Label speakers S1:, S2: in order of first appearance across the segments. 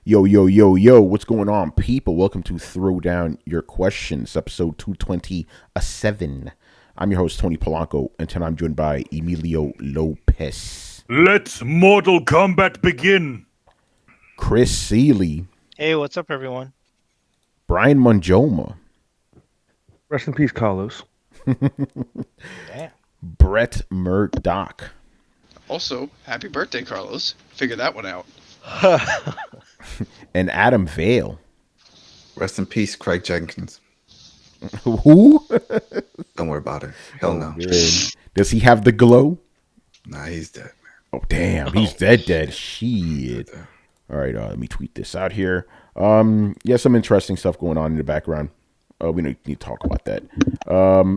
S1: Yo, yo, yo, yo, what's going on, people? Welcome to Throwdown Your Questions, episode 227. I'm your host, Tony Polanco, and tonight I'm joined by Emilio Lopez,
S2: Let Mortal Kombat begin!
S1: Chris Seeley,
S3: Hey, what's up, everyone?
S1: Brian Monjoma,
S4: Rest in peace, Carlos.
S3: Damn.
S1: Brett Murdoch,
S5: Also, happy birthday, Carlos. Figure that one out.
S1: and Adam Vale.
S6: Rest in peace, Craig Jenkins.
S1: Who?
S6: Don't worry about it. Hell no.
S1: Man. Does he have the glow?
S6: Nah, he's dead, man.
S1: Oh, damn, he's dead. Shit. All right, let me tweet this out here. Yeah, some interesting stuff going on in the background. We need to talk about that.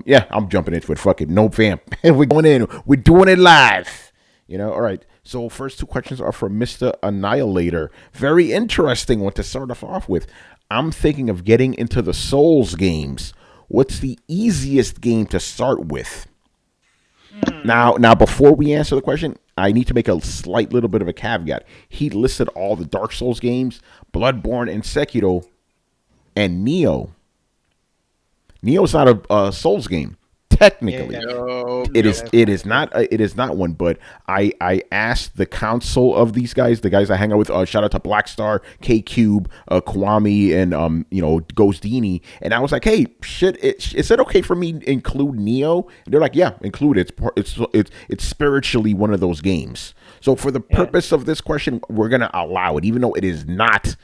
S1: Yeah, I'm jumping into it. Fuck it. No vamp. We're going in. We're doing it live. All right. So first two questions are from Mr. Annihilator. Very interesting one to start off with. I'm thinking of getting into the Souls games. What's the easiest game to start with? Now, before we answer the question, I need to make a slight little bit of a caveat. He listed all the Dark Souls games, Bloodborne and Sekiro, and Neo. Neo's not a Souls game, technically.
S5: No,
S1: It is not one. But I asked the council of these guys, the guys I hang out with. Shout out to Blackstar, K Cube, Kwame, and Ghostini. And I was like, hey, shit, is it okay for me to include Neo? And they're like, yeah, include it. It's spiritually one of those games. So for the purpose of this question, we're gonna allow it, even though it is not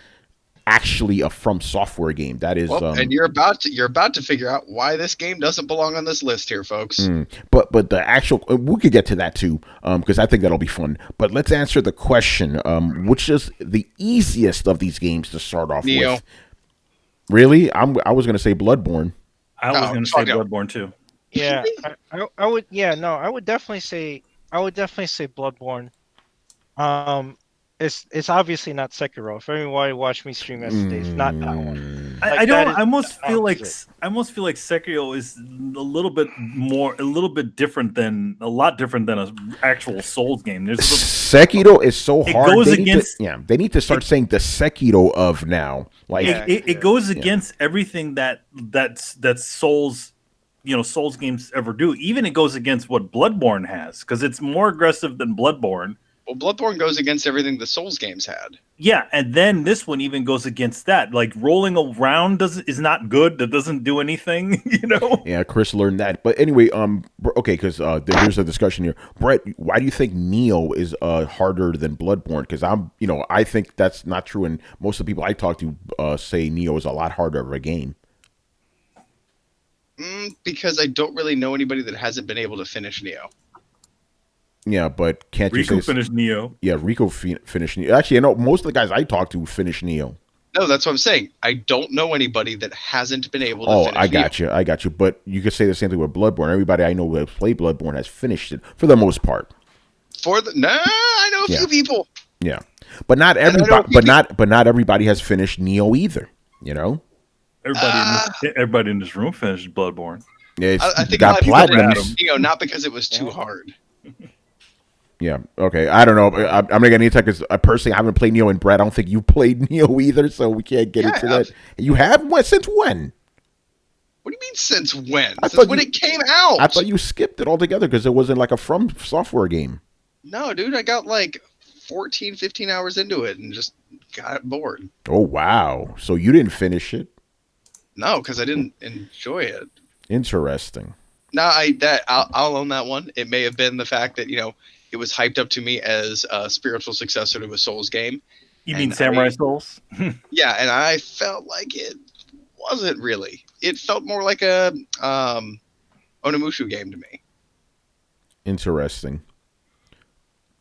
S1: actually a FromSoftware game. That is,
S5: and you're about to figure out why this game doesn't belong on this list here, folks.
S1: But the actual, we could get to that too, because I think that'll be fun. But let's answer the question, which is the easiest of these games to start off
S5: Neo.
S1: with. Really, I was gonna say Bloodborne.
S2: I was going to say Bloodborne too.
S3: Yeah, I would. Yeah, no, I would definitely say Bloodborne. It's obviously not Sekiro. If anybody watched me stream yesterday, it's not that one.
S2: I don't. I almost feel like Sekiro is a little bit different than a actual Souls game.
S1: Sekiro is so hard.
S2: Goes
S1: they need to start saying the Sekiro of now. Like
S2: it goes against everything that Souls. Souls games ever do. Even it goes against what Bloodborne has, because it's more aggressive than Bloodborne.
S5: Well, Bloodborne goes against everything the Souls games had.
S2: Yeah, and then this one even goes against that. Like rolling around is not good. That doesn't do anything.
S1: Yeah, Chris learned that. But anyway, okay, because here's a discussion here. Brett, why do you think Neo is harder than Bloodborne? Because I think that's not true, and most of the people I talk to say Neo is a lot harder of a game.
S5: Because I don't really know anybody that hasn't been able to finish Neo.
S1: Yeah, but can't
S2: Rico
S1: you say
S2: finished Neo?
S1: Yeah, Rico finished Neo. Actually, I know most of the guys I talk to finish Neo.
S5: No, that's what I'm saying. I don't know anybody that hasn't been able to finish Neo.
S1: I got you. But you could say the same thing with Bloodborne. Everybody I know who has played Bloodborne has finished it for the most part.
S5: I know a few people.
S1: Yeah, but not everybody. But not everybody has finished Neo either.
S2: Everybody in this room finished Bloodborne.
S1: Yeah,
S5: I think
S1: got platinum.
S5: Neo, not because it was too hard.
S1: Yeah. Okay. I don't know. I'm not gonna talk because I personally haven't played Neo, and Brad, I don't think you played Neo either, so we can't get into that. You have? What? Since when?
S5: What do you mean since when? Since when it came out.
S1: I thought you skipped it altogether because it wasn't like a FromSoftware game.
S5: No, dude. I got like 14, 15 hours into it and just got bored.
S1: Oh wow! So you didn't finish it?
S5: No, because I didn't enjoy it.
S1: Interesting.
S5: No, I'll own that one. It may have been the fact that it was hyped up to me as a spiritual successor to a Souls game.
S2: You mean Samurai Souls?
S5: Yeah, and I felt like it wasn't really. It felt more like a Onimusha game to me.
S1: Interesting.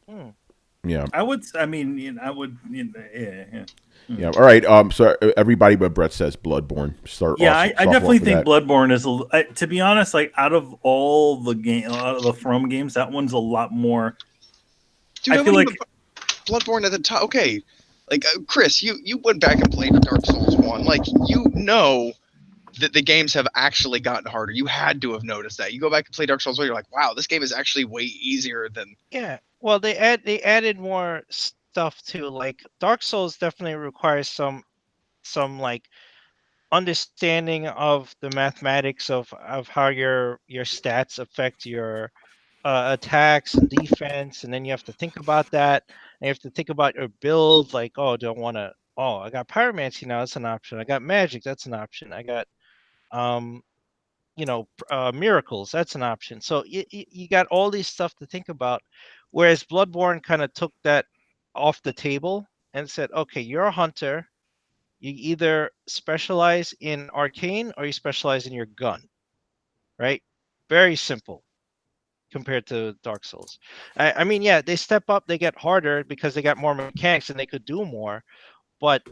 S1: Yeah. Yeah. All right. So everybody but Brett says Bloodborne.
S2: I definitely think Bloodborne is. To be honest, like out of all the From games, that one's a lot more.
S5: Dude,
S2: I feel like
S5: Bloodborne at the top. Okay, like Chris, you went back and played Dark Souls 1. Like that the games have actually gotten harder. You had to have noticed that. You go back and play Dark Souls 1, you're like, wow, this game is actually way easier than.
S3: Yeah. Well, they added more stuff too. Like Dark Souls definitely requires some like understanding of the mathematics of how your stats affect your attacks and defense, and then you have to think about that. And you have to think about your build. Like, oh, do I want to? Oh, I got pyromancy now. That's an option. I got magic. That's an option. I got um miracles. That's an option. So you got all these stuff to think about. Whereas Bloodborne kind of took that off the table and said, okay, you're a hunter. You either specialize in arcane or you specialize in your gun, right? Very simple compared to Dark Souls. I mean, yeah, they step up, they get harder because they got more mechanics and they could do more, but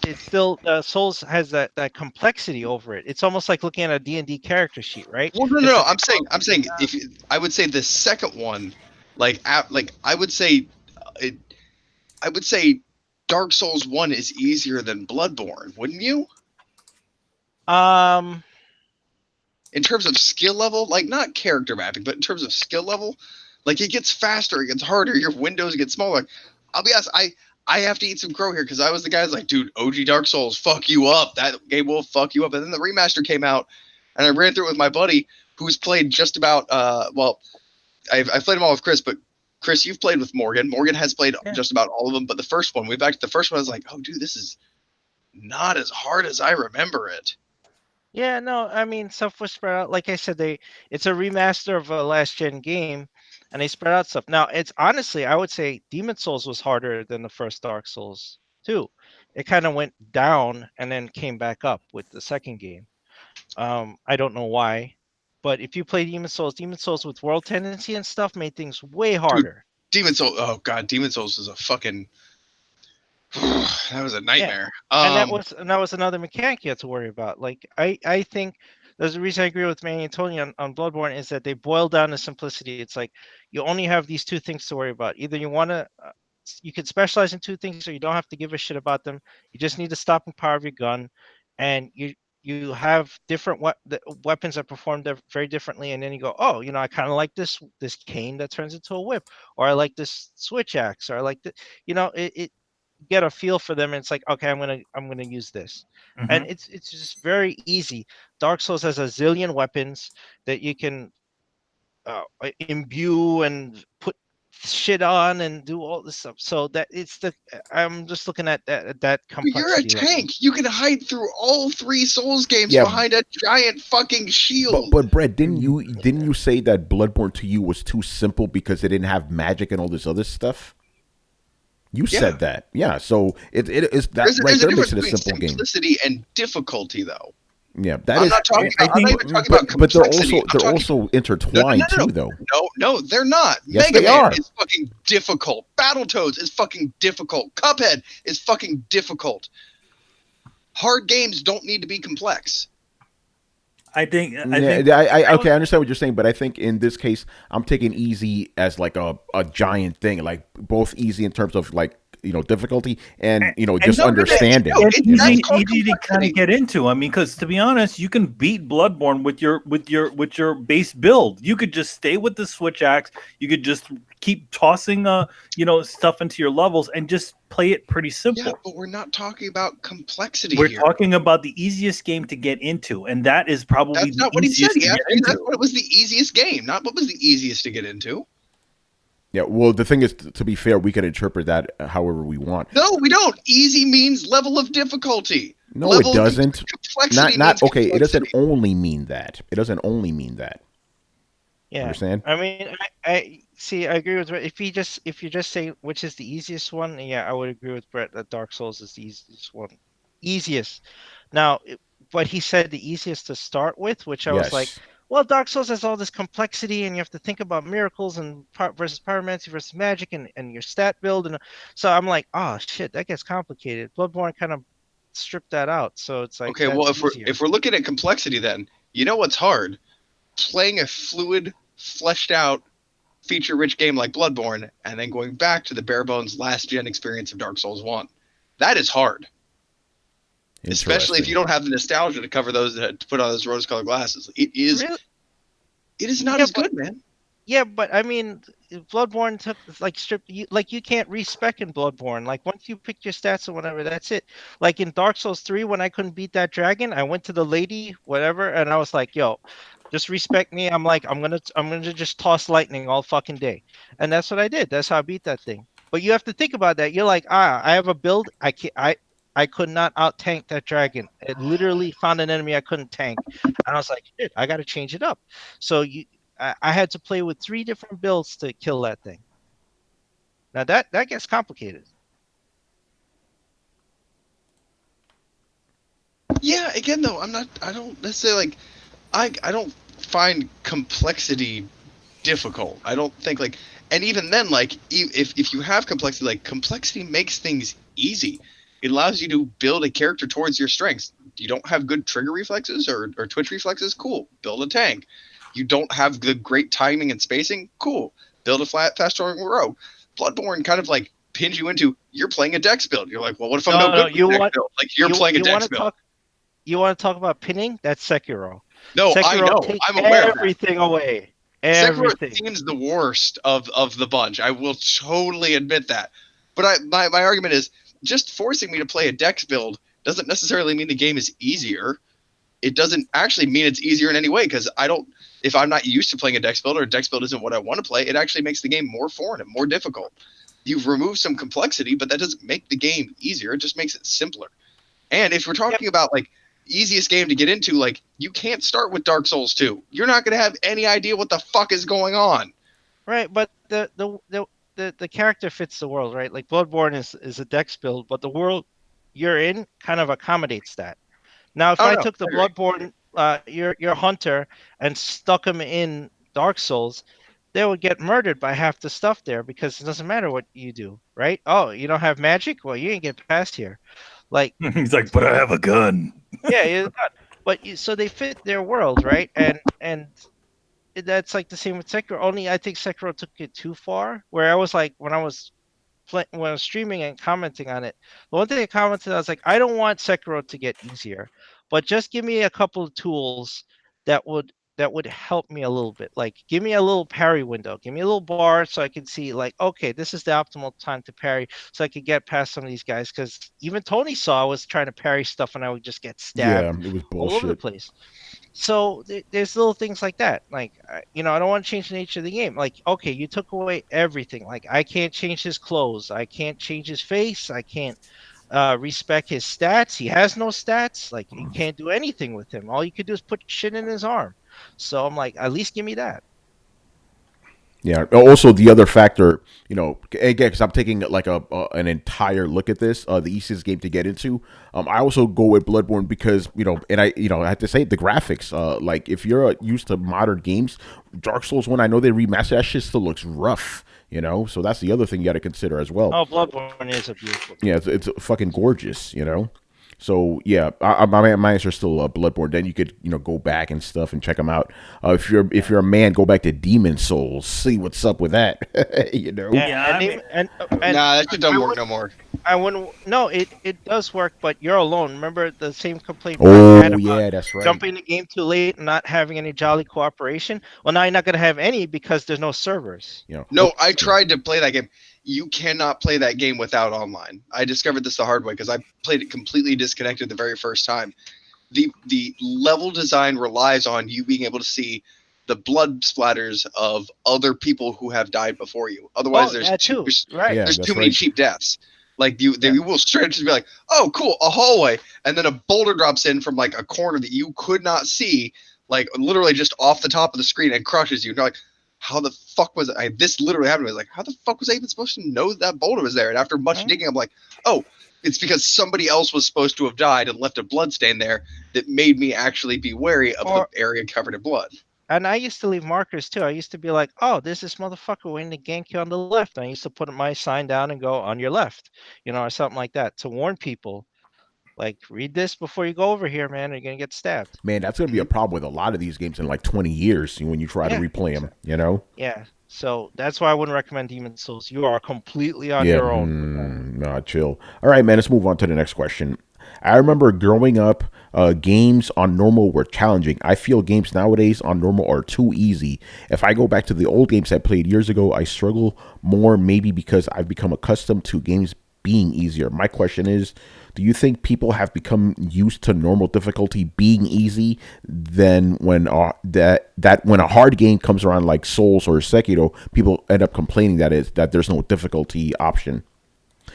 S3: it's still Souls has that complexity over it. It's almost like looking at a D&D character sheet, right?
S5: Well, no,
S3: It's
S5: no.
S3: a,
S5: I'm saying I would say the second one, like I would say, I would say, Dark Souls 1 is easier than Bloodborne, wouldn't you?
S3: um
S5: In terms of skill level, like not character mapping, but in terms of skill level, like it gets faster, it gets harder, your windows get smaller. I'll be honest, I have to eat some crow here because I was the guy that's like, dude, OG Dark Souls, fuck you up. That game will fuck you up. And then the remaster came out, and I ran through it with my buddy who's played just about well, I've played them all with Chris, but Chris, you've played with Morgan. Morgan has played just about all of them, but the first one, we back to the first one, I was like, oh, dude, this is not as hard as I remember it.
S3: yeah, no, I mean stuff was spread out. Like I said, it's a remaster of a last gen game, and they spread out stuff. Now, it's honestly, I would say Demon Souls was harder than the first Dark Souls too. It kind of went down and then came back up with the second game. I don't know why, but if you play Demon Souls with world tendency and stuff made things way harder.
S5: Demon Souls, oh god, Demon Souls is a fucking that was a nightmare.
S3: And that was another mechanic you had to worry about. Like I think there's a reason I agree with Manny and Tony on Bloodborne is that they boil down to simplicity. It's like you only have these two things to worry about. Either you want to you can specialize in two things, or you don't have to give a shit about them. You just need to stop and power of your gun, and you have different weapons that perform very differently. And then you go, oh, I kind of like this cane that turns into a whip, or I like this switch axe, or I like the, it get a feel for them, and it's like, okay, I'm gonna use this. And it's just very easy. Dark Souls has a zillion weapons that you can imbue and put shit on and do all this stuff, so that I'm just looking at that complexity.
S5: You're a tank. You can hide through all three Souls games behind a giant fucking shield.
S1: But Brett, didn't you say that Bloodborne to you was too simple because it didn't have magic and all this other stuff? You said that, yeah. So it is that
S5: there's
S1: right
S5: a
S1: there
S5: difference
S1: makes it a
S5: between
S1: simple game.
S5: Simplicity and difficulty, though.
S1: Yeah,
S5: I'm not talking about
S1: but
S5: complexity.
S1: they're also intertwined too, though.
S5: No, they're not.
S1: Yes,
S5: Mega
S1: they
S5: Man
S1: are.
S5: is fucking difficult. Battletoads is fucking difficult. Cuphead is fucking difficult. Hard games don't need to be complex.
S2: I think
S1: okay, I understand what you're saying, but I think in this case, I'm taking easy as like a giant thing, like both easy in terms of like difficulty and just understanding.
S2: It's easy to kind of get into. I mean, because to be honest, you can beat Bloodborne with your base build. You could just stay with the switch axe. You could just keep tossing stuff into your levels and just play it pretty simple.
S5: Yeah, but we're not talking about complexity.
S2: We're
S5: here.
S2: talking about the easiest game to get into, and that is probably
S5: that's not what he said. That's what was the easiest game, not what was the easiest to get into.
S1: Yeah, well, the thing is, to be fair, we can interpret that however we want.
S5: No, we don't. Easy means level of difficulty.
S1: No, it doesn't.
S5: Complexity
S1: not okay.
S5: Complexity.
S1: It doesn't only mean that. It doesn't only mean that.
S3: Yeah,
S1: understand?
S3: I mean, I see. I agree with Brett. If you just say which is the easiest one, yeah, I would agree with Brett that Dark Souls is the easiest one. Easiest. Now, but he said the easiest to start with, which I was like, well, Dark Souls has all this complexity, and you have to think about miracles and versus pyromancy versus magic and your stat build, and so I'm like, oh shit, that gets complicated. Bloodborne kind of stripped that out, so it's like,
S5: okay, well, if we're looking at complexity, then you know what's hard? Playing a fluid, fleshed out, feature-rich game like Bloodborne, and then going back to the bare bones last gen experience of Dark Souls 1. That is hard. Especially if you don't have the nostalgia to cover those, to put on those rose-colored glasses. It is not as good, man.
S3: Yeah, but I mean, Bloodborne took like stripped you, like you can't respec in Bloodborne. Like once you pick your stats or whatever, that's it. Like in Dark Souls 3, when I couldn't beat that dragon, I went to the lady, whatever, and I was like, "Yo, just respect me." I'm like, I'm gonna just toss lightning all fucking day, and that's what I did. That's how I beat that thing. But you have to think about that. You're like, I have a build. I could not out tank that dragon. It literally found an enemy I couldn't tank, and I was like, shit, I got to change it up. So I had to play with 3 different builds to kill that thing. Now that gets complicated.
S5: Yeah, again though, I don't necessarily like I don't find complexity difficult. I don't think like, and even then, like if you have complexity, like complexity makes things easy. It allows you to build a character towards your strengths. You don't have good trigger reflexes or twitch reflexes, cool, build a tank. You don't have the great timing and spacing, cool, build a fast throwing rogue. Bloodborne kind of like pins you into you're playing a dex build. You're like, well, what if I'm no
S3: No,
S5: good
S3: no,
S5: with dex build? Like you're playing a
S3: you want
S5: dex
S3: to
S5: build.
S3: talk you want to talk about pinning? That's Sekiro.
S5: No, I
S3: Sekiro
S5: know,
S3: takes
S5: I'm aware of that.
S3: everything away.
S5: Sekiro
S3: Everything.
S5: seems the worst of the bunch. I will totally admit that. But my argument is just forcing me to play a dex build doesn't necessarily mean the game is easier. It doesn't actually mean it's easier in any way because I don't. If I'm not used to playing a dex build or a dex build isn't what I want to play, it actually makes the game more foreign and more difficult. You've removed some complexity, but that doesn't make the game easier. It just makes it simpler. And if we're talking about like easiest game to get into, like you can't start with Dark Souls 2. You're not going to have any idea what the fuck is going on.
S3: Right, but the character fits the world, right? Like Bloodborne is a dex build, but the world you're in kind of accommodates that. Now, if
S5: Oh
S3: I
S5: no,
S3: took the
S5: I agree.
S3: Bloodborne, your hunter, and stuck him in Dark Souls, they would get murdered by half the stuff there because it doesn't matter what you do, right? Oh, you don't have magic? Well, you ain't get past here. Like,
S2: He's like, but I have a gun.
S3: yeah, you're not. But so they fit their world, right? And that's like the same with Sekiro. Only I think Sekiro took it too far. Where I was like, when I was streaming and commenting on it, the one thing I commented, I was like, I don't want Sekiro to get easier, but just give me a couple of tools that would help me a little bit. Like, give me a little parry window, give me a little bar so I can see, like, okay, this is the optimal time to parry, so I could get past some of these guys. Because even Tony saw I was trying to parry stuff and I would just get
S1: Yeah,
S3: stabbed
S1: it was
S3: all over the
S1: bullshit.
S3: place. So there's little things like that. Like, I don't want to change the nature of the game. Like, okay, you took away everything. Like, I can't change his clothes. I can't change his face. I can't respec his stats. He has no stats. Like, you can't do anything with him. All you could do is put shit in his arm. So I'm like, at least give me that.
S1: Yeah. Also, the other factor, again, because I'm taking like an entire look at this, the easiest game to get into. I also go with Bloodborne because and I have to say the graphics. Like if you're used to modern games, Dark Souls 1, I know they remastered that shit, still looks rough. So that's the other thing you got to consider as well.
S3: Oh, Bloodborne is a beautiful game.
S1: Yeah, it's fucking gorgeous. So yeah, my answer is still Bloodborne. Then you could go back and stuff and check them out. If you're a man, go back to Demon Souls, see what's up with that.
S3: Yeah,
S2: Yeah, I mean,
S3: and
S5: Nah, that shit doesn't work no more.
S3: I wouldn't. No, it does work, but you're alone. Remember the same complaint Mark had
S1: Oh
S3: about
S1: yeah, that's right.
S3: jumping the game too late and not having any jolly cooperation. Well, now you're not going to have any because there's no servers.
S5: No, I tried to play that game. You cannot play that game without online. I discovered this the hard way because I played it completely disconnected the very first time. The level design relies on you being able to see the blood splatters of other people who have died before you. Otherwise,
S3: Oh,
S5: there's
S3: that too. Right.
S1: Yeah,
S5: there's
S1: that's
S5: too many
S1: right.
S5: cheap deaths. Like you
S3: Yeah.
S5: will straight up just be like, oh, cool, a hallway, and then a boulder drops in from like a corner that you could not see, like literally just off the top of the screen and crushes you. And you're like, how the fuck was I? This literally happened to me. Like, how the fuck was I even supposed to know that boulder was there? And after much digging, I'm like, oh, it's because somebody else was supposed to have died and left a blood stain there that made me actually be wary of the area covered in blood.
S3: And I used to leave markers too. I used to be like, oh, there's this motherfucker waiting to gank you on the left. And I used to put my sign down and go on your left, or something like that to warn people. Like, read this before you go over here, man. Or you're gonna get stabbed.
S1: Man, that's gonna be a problem with a lot of these games in like 20 years when you try to
S3: Yeah.
S1: replay them.
S3: Yeah. So that's why I wouldn't recommend Demon Souls. You are completely on
S1: Yeah,
S3: your own.
S1: nah, chill. All right, man. Let's move on to the next question. I remember growing up, games on normal were challenging. I feel games nowadays on normal are too easy. If I go back to the old games I played years ago, I struggle more, maybe because I've become accustomed to games being easier. My question is, do you think people have become used to normal difficulty being easy, then when that when a hard game comes around like Souls or Sekiro, people end up complaining that there's no difficulty option?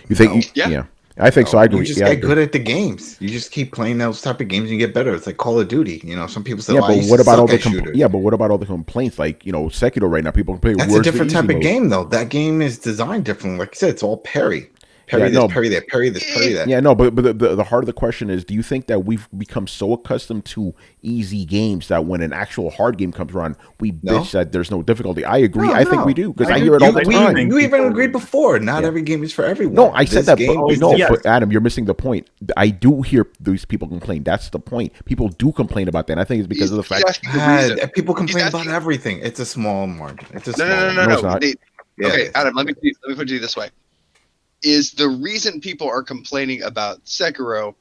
S1: You think? Yeah. I think so. I agree.
S6: You just get good at the games. You just keep playing those type of games and you get better. It's like Call of Duty. You know, some people say,
S1: but what about all the
S6: shooters.
S1: but what about all the complaints? Like, Sekiro right now, people complain.
S6: That's a different type of game, though. That game is designed differently. Like I said, it's all parry. Parry this, parry that, parry this, parry that.
S1: Yeah, no, but the heart of the question is, do you think that we've become so accustomed to easy games that when an actual hard game comes around, we bitch that there's no difficulty? I agree. I think we do, because I hear it all the time.
S6: You even agreed before. Not every game is for everyone.
S1: No, I said that, but Adam, you're missing the point. I do hear these people complain. That's the point. People do complain about that. And I think it's because of the fact
S6: people complain about everything. It's a small margin. It's a small
S5: No, it's not. Okay, Adam, let me put it this way. Is the reason people are complaining about Sekiro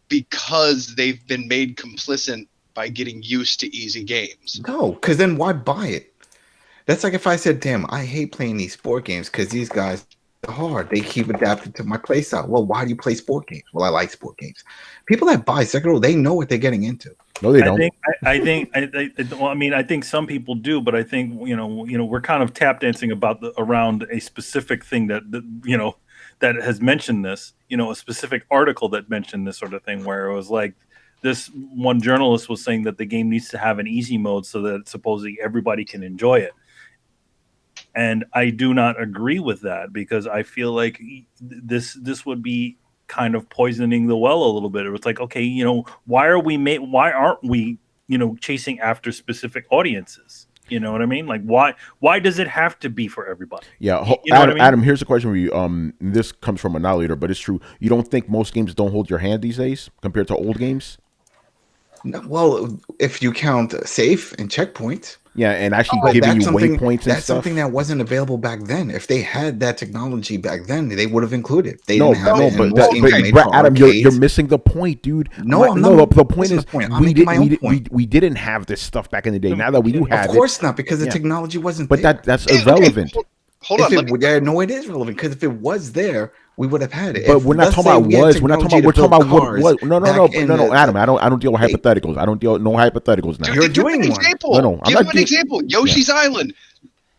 S5: because they've been made complicit by getting used to easy games?
S6: No, because then why buy it? That's like if I said, damn, I hate playing these sport games because these guys are hard. They keep adapting to my play style. Well, why do you play sport games? Well, I like sport games. People that buy Sekiro, they know what they're getting into.
S1: No, they don't.
S2: I think some people do, but I think we're kind of tap dancing around a specific thing that has mentioned this. A specific article that mentioned this sort of thing, where it was like this one journalist was saying that the game needs to have an easy mode so that supposedly everybody can enjoy it. And I do not agree with that, because I feel like this would be kind of poisoning the well a little bit. It was like, okay, why aren't we chasing after specific audiences? You know what I mean? Like, why does it have to be for everybody?
S1: Yeah, Adam, here's a question for you. This comes from Annihilator, but it's true. You don't think most games don't hold your hand these days compared to old games?
S6: No, well, if you count safe and checkpoints.
S1: Yeah, and actually giving you waypoints and stuff.
S6: That's something that wasn't available back then. If they had that technology back then, they would have included. They didn't have it.
S1: But Adam, you're missing the point, dude. The point is we didn't have this stuff back in the day. Now that we do have it.
S6: Of course not, because the technology wasn't there.
S1: But that's irrelevant.
S6: Hold on. No, it is relevant, because if it was there, we would have had it.
S1: But we're not talking about was. We're talking about what was. No, Adam. I don't deal with hypotheticals. I don't deal with no hypotheticals now.
S5: You're doing an example. Give him an example. Yoshi's Island.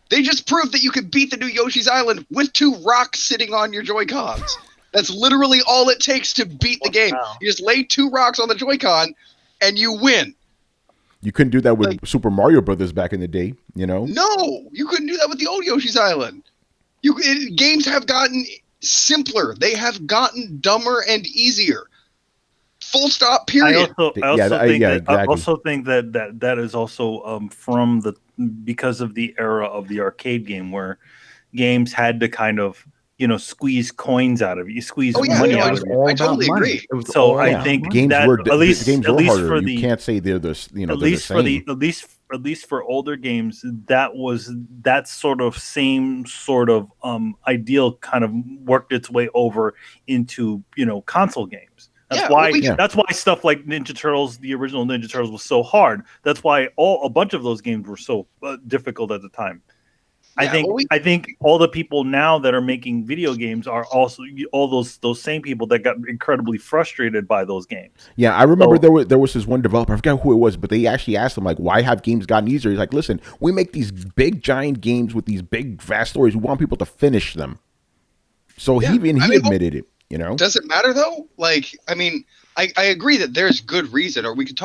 S5: They just proved that you could beat the new Yoshi's Island with 2 rocks sitting on your Joy-Cons. That's literally all it takes to beat the game. You just lay 2 rocks on the Joy-Con and you win.
S1: You couldn't do that with Super Mario Brothers back in the day, No,
S5: you couldn't do that with the old Yoshi's Island. Games have gotten simpler. They have gotten dumber and easier. Full stop. Period.
S2: I also think that is also because of the era of the arcade game, where games had to kind of squeeze coins out of you, squeeze money out of you.
S5: I totally agree.
S2: So I think
S1: games
S2: that
S1: were
S2: at least
S1: harder.
S2: For
S1: you can't say they're the
S2: at least for older games, that sort of ideal kind of worked its way over into console games. That's why stuff like Ninja Turtles, the original Ninja Turtles, was so hard. That's why a bunch of those games were so difficult at the time. I think all the people now that are making video games are also all those same people that got incredibly frustrated by those games.
S1: Yeah, I remember there was this one developer, I forget who it was, but they actually asked him, like, why have games gotten easier? He's like, listen, we make these big giant games with these big vast stories. We want people to finish them. So he admitted it.
S5: Does it matter though? Like, I agree that there's good reason, or we could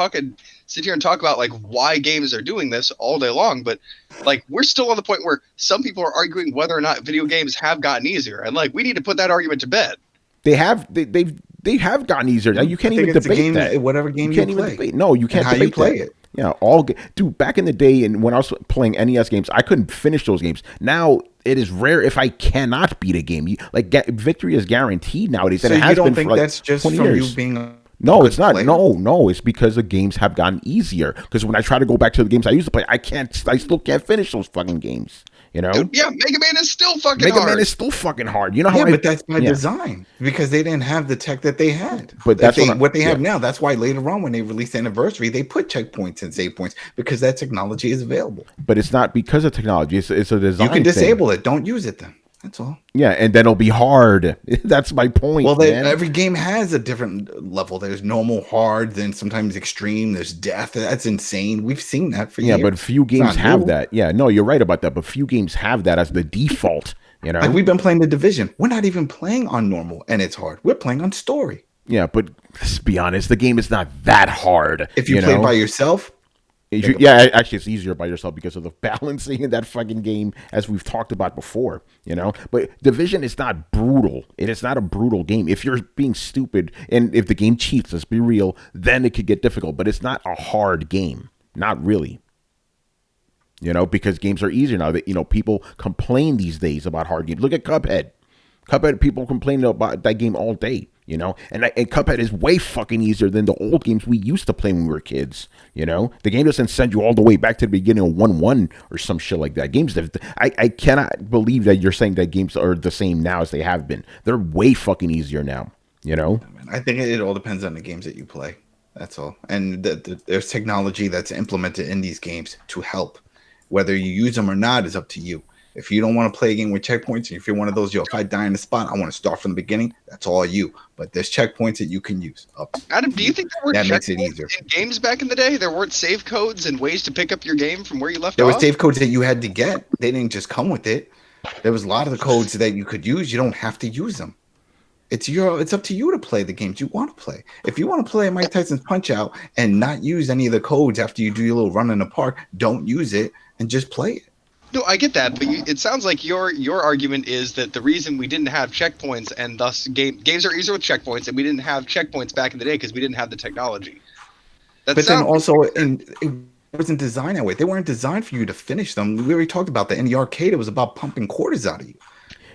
S5: sit here and talk about like why games are doing this all day long, but like we're still on the point where some people are arguing whether or not video games have gotten easier, and like we need to put that argument to bed.
S1: They have gotten easier. You can't even debate that.
S6: Whatever game you play.
S1: Debate. No, you can't debate
S6: how you play it.
S1: Yeah, dude, back in the day, and when I was playing NES games, I couldn't finish those games. Now it is rare if I cannot beat a game. Victory is guaranteed nowadays, and it has been for like
S6: that's just
S1: 20
S6: from
S1: years.
S6: You being
S1: No, it's not. No, it's because the games have gotten easier. Because when I try to go back to the games I used to play, I still can't finish those fucking games. You know,
S5: Dude, yeah, Mega Man is still fucking
S1: Mega
S5: hard.
S1: Man is still fucking hard. You know how?
S6: Yeah, but that's by
S1: yeah.
S6: design because they didn't have the tech that they had.
S1: But that's
S6: what they have now. That's why later on when they released Anniversary, they put checkpoints and save points because that technology is available.
S1: But it's not because of technology. It's a design.
S6: You can disable it. Don't use it then. That's all.
S1: Yeah, and then it'll be hard. That's my point.
S6: Well,
S1: man.
S6: every game has a different level. There's normal, hard, then sometimes extreme. There's death. That's insane. We've seen that for years.
S1: Yeah, but few games have that. Yeah, no, you're right about that. But few games have that as the default. You know,
S6: like we've been playing The Division. We're not even playing on normal, and it's hard. We're playing on story.
S1: Yeah, but let's be honest, the game is not that hard.
S6: If you play by yourself.
S1: Actually, it's easier by yourself because of the balancing in that fucking game, as we've talked about before, you know? But Division is not brutal. It is not a brutal game. If you're being stupid and if the game cheats, let's be real, then it could get difficult. But it's not a hard game. Not really. You know, because games are easier now. That, you know, people complain these days about hard games. Look at Cuphead. Cuphead, people complain about that game all day. You know, and Cuphead is way fucking easier than the old games we used to play when we were kids. You know, the game doesn't send you all the way back to the beginning of 1-1 or some shit like that. Games that I cannot believe that you're saying that games are the same now as they have been. They're way fucking easier now. You know,
S6: I think it all depends on the games that you play. That's all. And there's technology that's implemented in these games to help. Whether you use them or not is up to you. If you don't want to play a game with checkpoints, and if you're one of those, if I die in the spot, I want to start from the beginning, that's all you. But there's checkpoints that you can use.
S5: Adam, do you think there were
S6: that makes
S5: checkpoints
S6: it easier
S5: in games back in the day? There weren't save codes and ways to pick up your game from where you left
S6: There
S5: off?
S6: were save codes that you had to get. They didn't just come with it. There was a lot of the codes that you could use. You don't have to use them. It's up to you to play the games you want to play. If you want to play Mike Tyson's Punch-Out and not use any of the codes after you do your little run in the park, don't use it and just play it.
S5: No, I get that, but it sounds like your argument is that the reason we didn't have checkpoints and thus games are easier with checkpoints, and we didn't have checkpoints back in the day because we didn't have the technology.
S6: But then also, it wasn't designed that way. They weren't designed for you to finish them. We already talked about that. In the arcade, it was about pumping quarters out of you.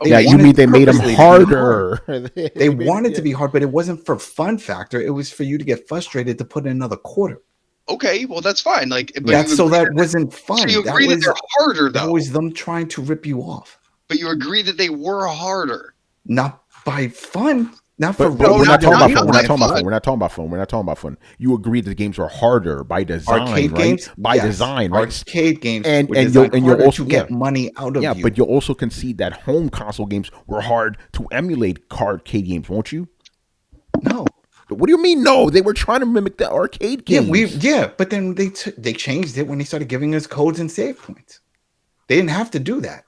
S1: You mean they made them harder?
S6: They wanted to be hard, but it wasn't for fun factor. It was for you to get frustrated to put in another quarter.
S5: Okay, well that's fine. Like,
S6: that wasn't fun.
S5: So you agree that they're harder, though.
S6: That was them trying to rip you off.
S5: But you agree that they were harder.
S6: Not by fun. Not for.
S1: We're not talking about fun. We're not talking about fun. You agreed the games were harder by design,
S6: arcade
S1: right?
S6: Games,
S1: by design, right?
S6: Arcade games,
S1: and you'll also
S6: get money out of you.
S1: Yeah, but you'll also concede that home console games were hard to emulate arcade games, won't you?
S6: No.
S1: What do you mean? No, they were trying to mimic the arcade games.
S6: But then they changed it when they started giving us codes and save points. They didn't have to do that.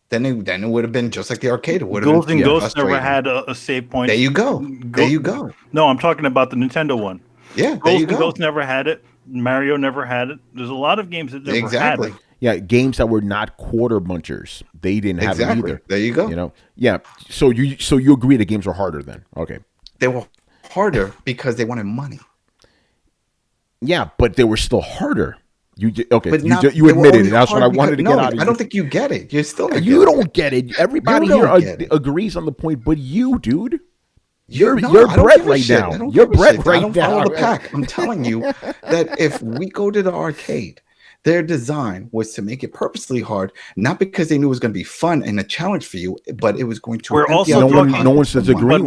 S6: Then it would have been just like the arcade. It would have been
S2: Ghosts never had a save point.
S6: There you go. There you go.
S2: No, I'm talking about the Nintendo one.
S6: Yeah, there you go.
S2: Ghosts never had it. Mario never had it. There's a lot of games that never had it.
S1: Yeah, games that were not quarter bunchers. They didn't have it either.
S6: There you go.
S1: You know. Yeah. So you agree the games were harder then? Okay.
S6: They were harder because they wanted money.
S1: Yeah, but they were still harder. You admitted it. That's what I wanted to get out of you.
S6: I don't think you get it. You're still not
S1: you don't get it. Everybody here agrees on the point, but you, dude. You're Brett right now. You're Brett right now.
S6: I don't follow the pack. I'm telling you that if we go to the arcade, their design was to make it purposely hard, not because they knew it was going to be fun and a challenge for you, but it was going to.
S2: We're also
S1: no one's disagreeing.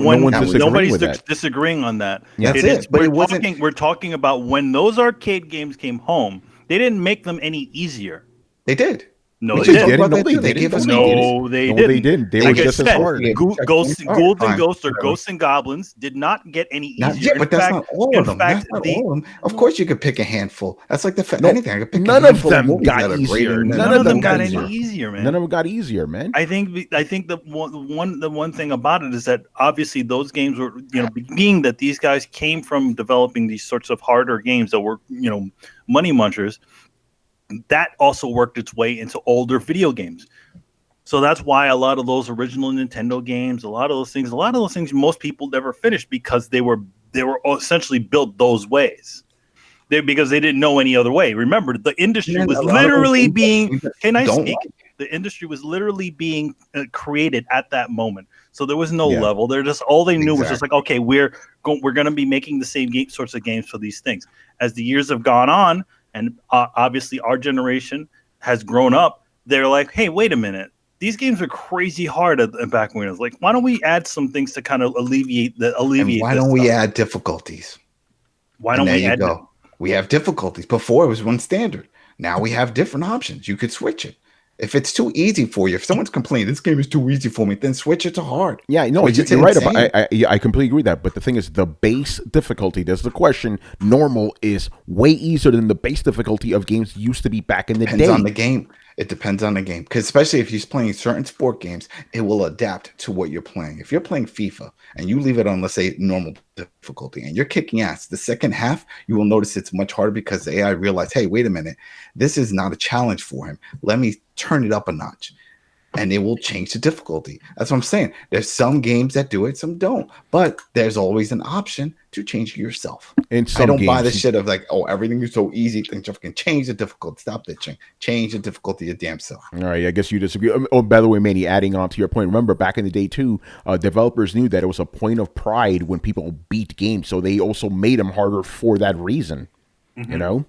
S2: Nobody's disagreeing on that.
S6: That's it. But
S2: we're talking about when those arcade games came home. They didn't make them any easier.
S6: They did.
S2: No, they didn't.
S6: They didn't.
S1: They didn't. They were just as hard.
S2: Ghouls and Ghosts or Ghosts and Goblins did not get any easier.
S6: But that's not all of them. That's not all of them. Of course, you could pick a handful. That's like anything. I could pick
S1: none of them got easier.
S2: None of them got any easier, man.
S1: None of them got easier, man.
S2: I think the one thing about it is that obviously those games were, being that these guys came from developing these sorts of harder games that were, money munchers. That also worked its way into older video games. So that's why a lot of those original Nintendo games, a lot of those things most people never finished because they were essentially built those ways. Because they didn't know any other way. Remember, the industry was literally being the industry was literally being created at that moment. So there was no level. They're just all they knew was just like, okay, we're going to be making the same sorts of games for these things. As the years have gone on, and obviously our generation has grown up, they're like, hey, wait a minute. These games are crazy hard at back when it's like, why don't we add some things to kind of alleviate
S6: And why
S2: this
S6: don't we
S2: stuff?
S6: add difficulties?
S2: Why
S6: And
S2: don't
S6: there
S2: we
S6: you
S2: add
S6: go. We have difficulties. Before it was one standard. Now we have different options. You could switch it. If it's too easy for you, if someone's complaining, this game is too easy for me, then switch it to hard.
S1: Yeah, no,
S6: Switch it to
S1: you're right about.
S6: insane.
S1: I completely agree with that. But the thing is, the base difficulty. There's the question. Normal is way easier than the base difficulty of games used to be back in the
S6: Depends
S1: day.
S6: on the game. It depends on the game. Because especially if you're playing certain sport games, it will adapt to what you're playing. If you're playing FIFA and you leave it on, let's say, normal difficulty and you're kicking ass, the second half, you will notice it's much harder because the AI realized, hey, wait a minute, this is not a challenge for him. Let me turn it up a notch. And it will change the difficulty. That's what I'm saying. There's some games that do it, some don't. But there's always an option to change it yourself.
S1: In
S6: I
S1: some
S6: don't buy the
S1: games,
S6: shit of like, oh, everything is so easy. Think you can change the difficulty. Stop bitching. Change the difficulty your damn self.
S1: All right, I guess you disagree. Oh, by the way, Manny, adding on to your point, remember back in the day too, developers knew that it was a point of pride when people beat games, so they also made them harder for that reason. You know.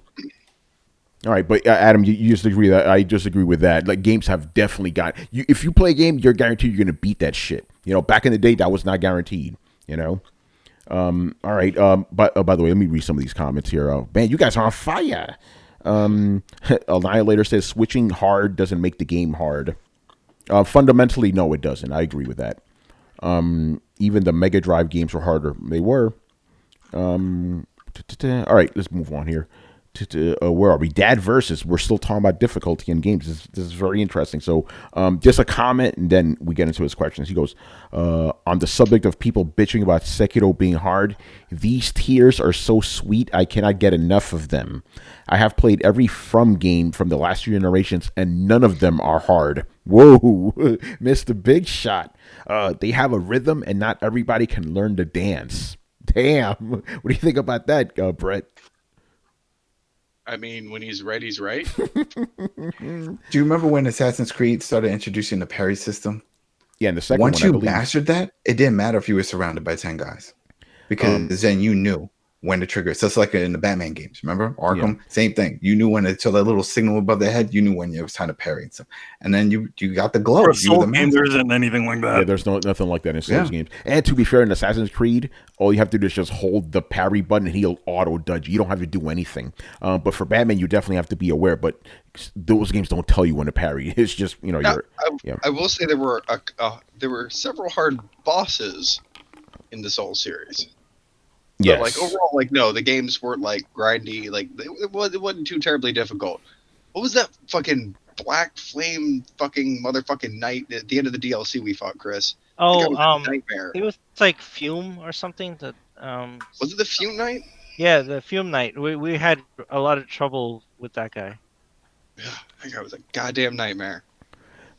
S1: All right, but Adam, you just agree that I just agree with that. Like games have definitely got you. If you play a game, you're guaranteed you're gonna beat that shit. You know, back in the day, that was not guaranteed. You know. All right. But by the way, let me read some of these comments here. Man, you guys are on fire. Annihilator says switching hard doesn't make the game hard. Fundamentally, no, it doesn't. I agree with that. Even the Mega Drive games were harder. They were. All right, let's move on here. Where are we? Dad versus. We're still talking about difficulty in games. This is very interesting. So, just a comment, and then we get into his questions. He goes, on the subject of people bitching about Sekiro being hard, these tears are so sweet, I cannot get enough of them. I have played every From game from the last few generations, and none of them are hard. Whoa, missed the big shot. They have a rhythm, and not everybody can learn to dance. Damn. What do you think about that, Brett?
S5: I mean, when he's right, he's right.
S6: Do you remember when Assassin's Creed started introducing the parry system?
S1: Yeah, and the second
S6: Once
S1: one, I
S6: you
S1: believe.
S6: mastered that, it didn't matter if you were surrounded by 10 guys. Because then you knew when to trigger. So it's like in the Batman games, remember? Arkham, same thing. You knew when it saw that little signal above the head, you knew when it was time to parry and stuff. And then you got the glow.
S2: For a
S6: You were
S2: Soul
S6: the
S2: game,
S6: master.
S2: there isn't anything like that.
S1: Yeah, there's nothing like that in Souls games. And to be fair, in Assassin's Creed, all you have to do is just hold the parry button and he'll auto dodge. You don't have to do anything. But for Batman, you definitely have to be aware. But those games don't tell you when to parry. It's just
S5: I will say there were several hard bosses in the Soul series.
S1: Yes.
S5: But like overall, like no, the games weren't like grindy. Like it wasn't too terribly difficult. What was that fucking black flame fucking motherfucking knight at the end of the DLC we fought, Chris?
S3: Oh,
S5: Nightmare.
S3: it was like Fume or something. That
S5: Was it the Fume Knight?
S3: yeah, the Fume Knight. We had a lot of trouble with that guy.
S5: Yeah, that guy was a goddamn nightmare.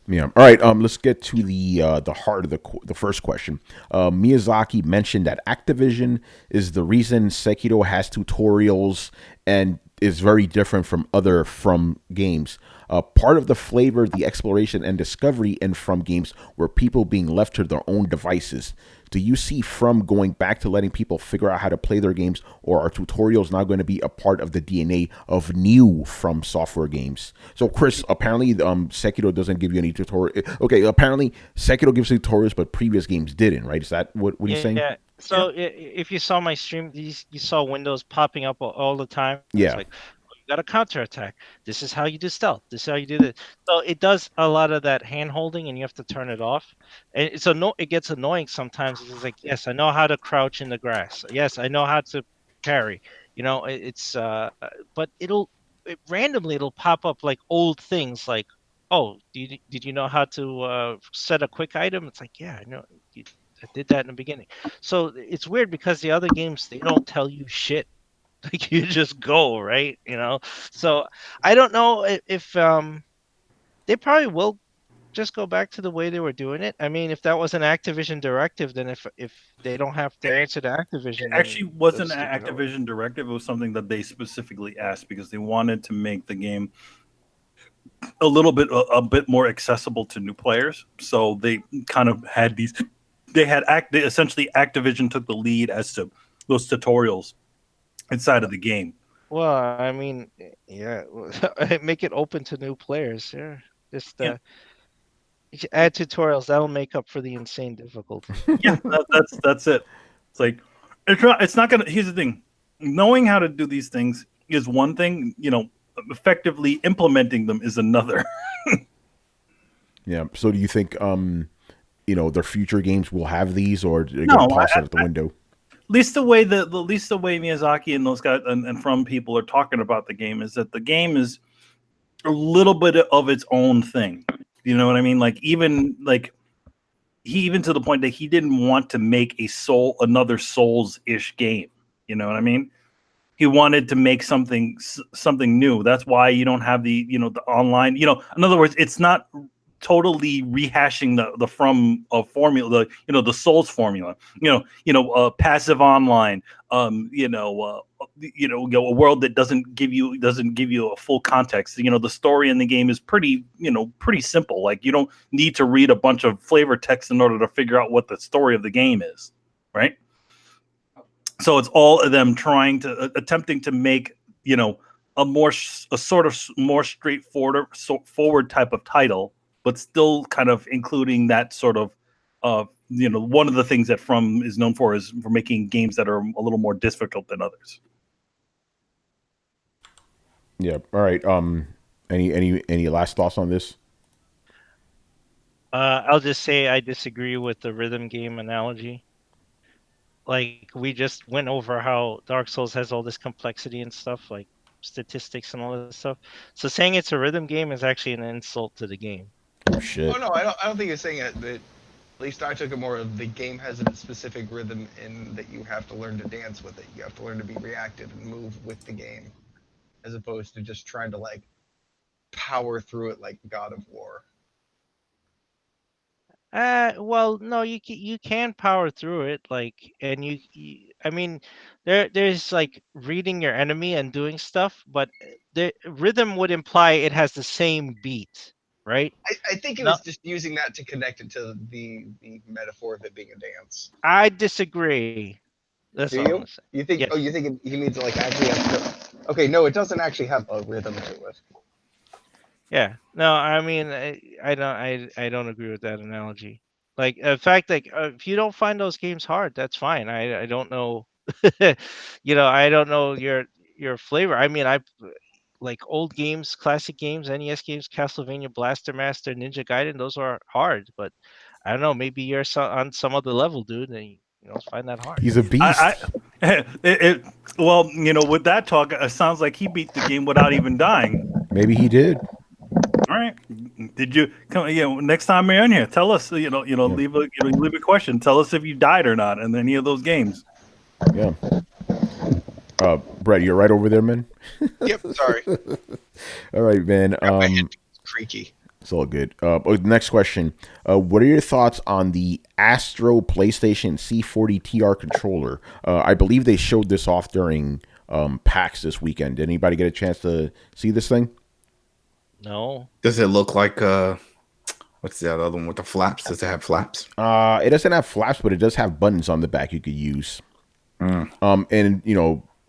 S1: Yeah. All right. Let's get to the heart of the first question. Miyazaki mentioned that Activision is the reason Sekiro has tutorials and is very different from other From games. Part of the flavor, the exploration, and discovery in From games were people being left to their own devices. Do you see From going back to letting people figure out how to play their games, or are tutorials now going to be a part of the DNA of new FromSoftware games? So, Chris, apparently Sekiro doesn't give you any tutorial. Okay, apparently Sekiro gives tutorials, but previous games didn't, right? Is that what you're saying?
S3: Yeah. So if you saw my stream, you saw windows popping up all the time.
S1: Yeah.
S3: It's like, you got a counterattack. This is how you do stealth. This is how you do this. So it does a lot of that hand holding, and you have to turn it off. And it gets annoying sometimes. It's like, yes, I know how to crouch in the grass. Yes, I know how to parry. But randomly it'll pop up like old things like, oh, did you know how to set a quick item? It's like, yeah, I know. I did that in the beginning. So it's weird because the other games, they don't tell you shit. Like you just go, right? So I don't know if they probably will just go back to the way they were doing it. I mean, if that was an Activision directive, then if they don't have to answer to Activision,
S2: It actually wasn't an
S3: that's stupid.
S2: Activision directive. It was something that they specifically asked because they wanted to make the game a bit more accessible to new players. So they kind of had these. Essentially Activision took the lead as to those tutorials inside of the game.
S3: Well, I mean, yeah, make it open to new players. Yeah. Just
S2: Yeah.
S3: you should add tutorials. That'll make up for the insane difficulty.
S2: Yeah, that's it. It's like it's not gonna. Here's the thing: knowing how to do these things is one thing. Effectively implementing them is another.
S1: Yeah. So do you think their future games will have these, or they're
S2: No,
S1: gonna toss it out the window?
S2: At least the way Miyazaki and those guys and From people are talking about the game is that the game is a little bit of its own thing. You know what I mean? Like he even to the point that he didn't want to make another Souls-ish game. You know what I mean? He wanted to make something new. That's why you don't have the online. In other words, it's not totally rehashing the From formula, the Souls formula. Passive online. A world that doesn't give you a full context. The story in the game is pretty simple. Like you don't need to read a bunch of flavor text in order to figure out what the story of the game is, right? So it's all of them attempting to make a sort of more straightforward type of title, but still kind of including that sort of one of the things that From is known for is for making games that are a little more difficult than others.
S1: Yeah. All right. Any last thoughts on this?
S3: I'll just say I disagree with the rhythm game analogy. Like we just went over how Dark Souls has all this complexity and stuff, like statistics and all this stuff. So saying it's a rhythm game is actually an insult to the game.
S1: Oh shit.
S5: Oh no, I don't think you're saying it. But at least I took it more of the game has a specific rhythm in that you have to learn to dance with it. You have to learn to be reactive and move with the game, as opposed to just trying to like power through it like God of War.
S3: Well, no, you can power through it, like, and I mean, there's like reading your enemy and doing stuff, but the rhythm would imply it has the same beat, right?
S5: I think it
S3: No,
S5: was just using that to connect it to the metaphor of it being a dance.
S3: I disagree. That's
S5: Do
S3: all I'm
S5: you?
S3: gonna say.
S5: You think?
S3: Yes.
S5: Oh, you think he means like actually have to? Okay, no, it doesn't actually have a rhythm to it.
S3: Yeah. No, I mean, I don't agree with that analogy. Like, in fact, like, if you don't find those games hard, that's fine. I don't know, I don't know your flavor. I mean, I like old games, classic games, NES games, Castlevania, Blaster Master, Ninja Gaiden. Those are hard, but I don't know. Maybe you're on some other level, dude, and find that hard.
S1: He's a beast.
S2: Well, with that talk, it sounds like he beat the game without even dying.
S1: Maybe he did.
S2: All right. Did you come? Next time you're in here, tell us. Leave a question. Tell us if you died or not in any of those games.
S1: Yeah. Brett, you're right over there, man.
S5: Yep. Sorry.
S1: All right, man.
S5: My head creaky.
S1: It's all good. Next question. What are your thoughts on the Astro PlayStation C40 TR controller? I believe they showed this off during PAX this weekend. Did anybody get a chance to see this thing?
S3: No.
S6: Does it look like what's the other one with the flaps? Does it have flaps?
S1: It doesn't have flaps, but it does have buttons on the back you could use. And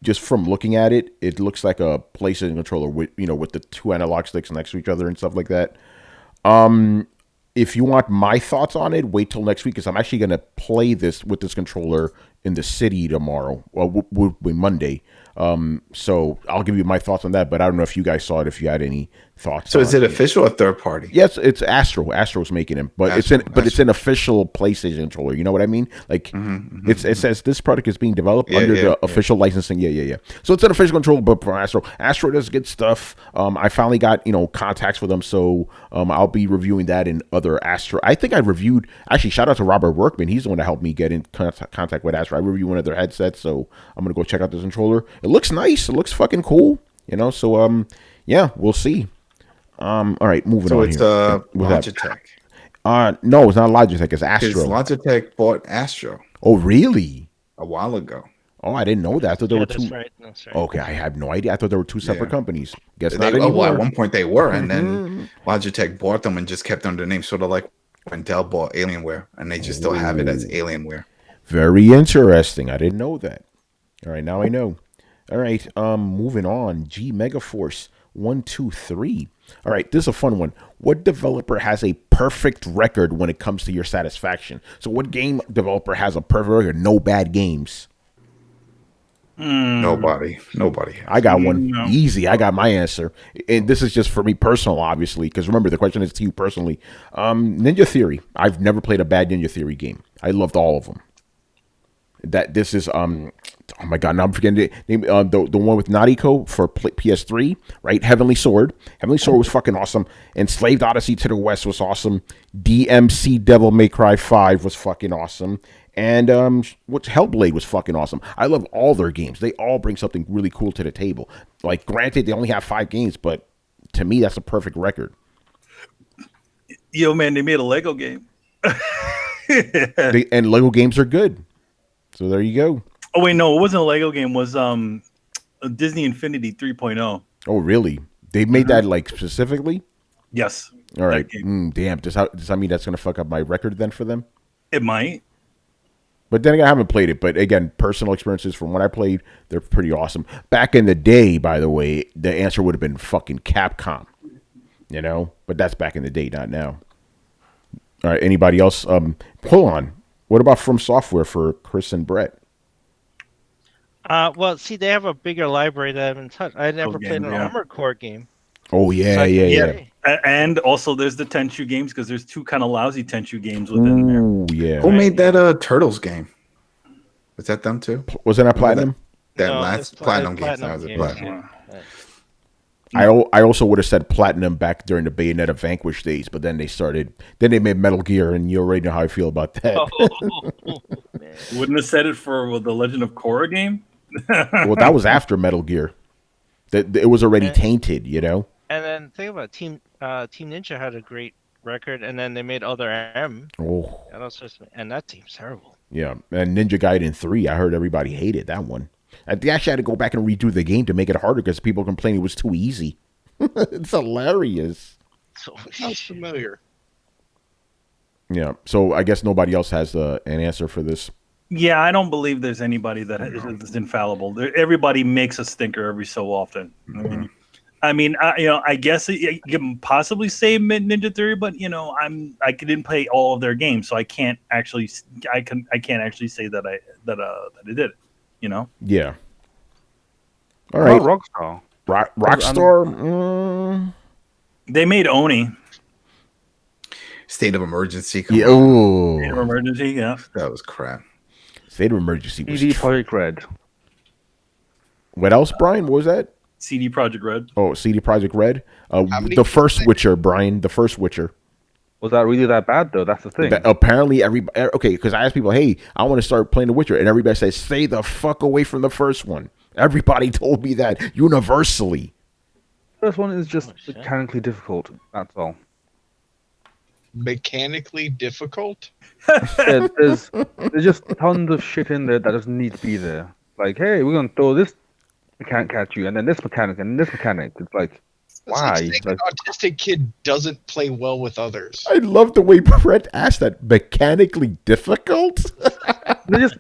S1: just from looking at it, it looks like a PlayStation controller with the two analog sticks next to each other and stuff like that. If you want my thoughts on it, wait till next week because I'm actually going to play this with this controller in the city tomorrow. Well, will be Monday. So I'll give you my thoughts on that, but I don't know if you guys saw it, if you had any thoughts.
S6: So is it official or third party?
S1: Yes, it's Astro. Astro's making it, but it's an official PlayStation controller. You know what I mean? Like it says this product is being developed under the official licensing. Yeah. So it's an official controller, but for Astro. Astro does good stuff. I finally got contacts with them, so I'll be reviewing that in other Astro. I think I reviewed actually. Shout out to Robert Workman. He's the one that helped me get in contact with Astro. I reviewed one of their headsets, so I'm gonna go check out this controller. It looks nice. It looks fucking cool. So yeah, we'll see. All right, moving on.
S6: So it's Logitech.
S1: No, it's not Logitech. It's Astro.
S6: Logitech bought Astro.
S1: Oh, really?
S6: A while ago.
S1: Oh, I didn't know that. I thought there were two.
S3: That's right.
S1: Okay, I have no idea. I thought there were two separate companies. Guess
S6: They,
S1: not anymore.
S6: at one point they were, and then Logitech bought them and just kept them under the name, sort of like when Dell bought Alienware, and they just still have it as Alienware.
S1: Very interesting. I didn't know that. All right, now I know. All right, moving on. G Megaforce. 1, 2, 3. All right, this is a fun one. What developer has a perfect record when it comes to your satisfaction? So what game developer has a perfect record? No bad games.
S6: Nobody.
S1: I got one.
S2: No.
S1: Easy. I got my answer. And this is just for me personal, obviously, because remember, the question is to you personally. Ninja Theory. I've never played a bad Ninja Theory game. I loved all of them. This is oh my god, now I'm forgetting the name. The one with Nadiko for PS3, right? Heavenly Sword was fucking awesome. Enslaved Odyssey to the West was awesome. DMC Devil May Cry 5 was fucking awesome. And what's Hellblade was fucking awesome. I love all their games. They all bring something really cool to the table. Like, granted, they only have 5 games, but to me, that's a perfect record.
S2: Yo, man, they made a Lego game.
S1: And Lego games are good. So there you go.
S2: Oh wait, no, it wasn't a Lego game. It was a Disney Infinity 3.0.
S1: Oh, really? They made that like specifically?
S2: Yes.
S1: All right. Damn. Does that mean that's going to fuck up my record then for them?
S2: It might.
S1: But then again, I haven't played it. But again, personal experiences from when I played, they're pretty awesome. Back in the day, by the way, the answer would have been fucking Capcom. You know? But that's back in the day, not now. All right. Anybody else? Hold on. What about FromSoftware for Chris and Brett?
S3: Well, see, they have a bigger library that I haven't touched. I never played an Armored Core game.
S1: Oh, yeah, yeah.
S2: And also, there's the Tenchu games, because there's 2 kind of lousy Tenchu games within there.
S1: Oh, yeah.
S6: Who made that Turtles game? Was that them too?
S1: Wasn't that Platinum?
S6: That
S3: No,
S6: last
S3: it's
S6: Platinum game.
S3: Platinum
S6: That was a
S3: game,
S6: Platinum.
S3: yeah.
S1: I also would have said Platinum back during the Bayonetta Vanquish days, but then they made Metal Gear, and you already know how I feel about that.
S2: Wouldn't have said it for the Legend of Korra game.
S1: Well, that was after Metal Gear. It was already tainted, you know.
S3: And then think about Team Ninja had a great record, and then they made Other M.
S1: Oh,
S3: And that team's terrible.
S1: yeah. And Ninja Gaiden 3, I heard everybody hated that one. They actually had to go back and redo the game to make it harder because people complained it was too easy. It's hilarious.
S7: Sounds familiar.
S1: Yeah. So I guess nobody else has an answer for this.
S2: Yeah, I don't believe there's anybody that is infallible. Everybody makes a stinker every so often. I mean, I guess you can possibly say Ninja Theory, but I didn't play all of their games, so I can't actually say that I did it.
S1: Yeah. All right.
S4: Rockstar.
S1: Rockstar.
S2: They made Oni.
S6: State of Emergency.
S1: Yeah. Oh.
S2: State of Emergency. Yeah.
S6: That was crap.
S1: State of Emergency was.
S4: CD Projekt Red.
S1: What else, Brian? What was that?
S2: CD Projekt Red.
S1: Oh, CD Projekt Red. The first Witcher, Brian. The first Witcher.
S4: Was that really that bad though? That's the thing.
S1: Apparently, because I asked people, hey, I want to start playing The Witcher, and everybody says, stay the fuck away from the first one. Everybody told me that universally.
S4: First one is just mechanically difficult. That's all.
S7: Mechanically difficult?
S4: Yeah, there's just tons of shit in there that doesn't need to be there. Like, hey, we're gonna throw this mechanic at you, and then this mechanic, and this mechanic. It's like, why?
S7: Like an autistic kid doesn't play well with others.
S1: I love the way Brett asked that. Mechanically difficult?
S4: They just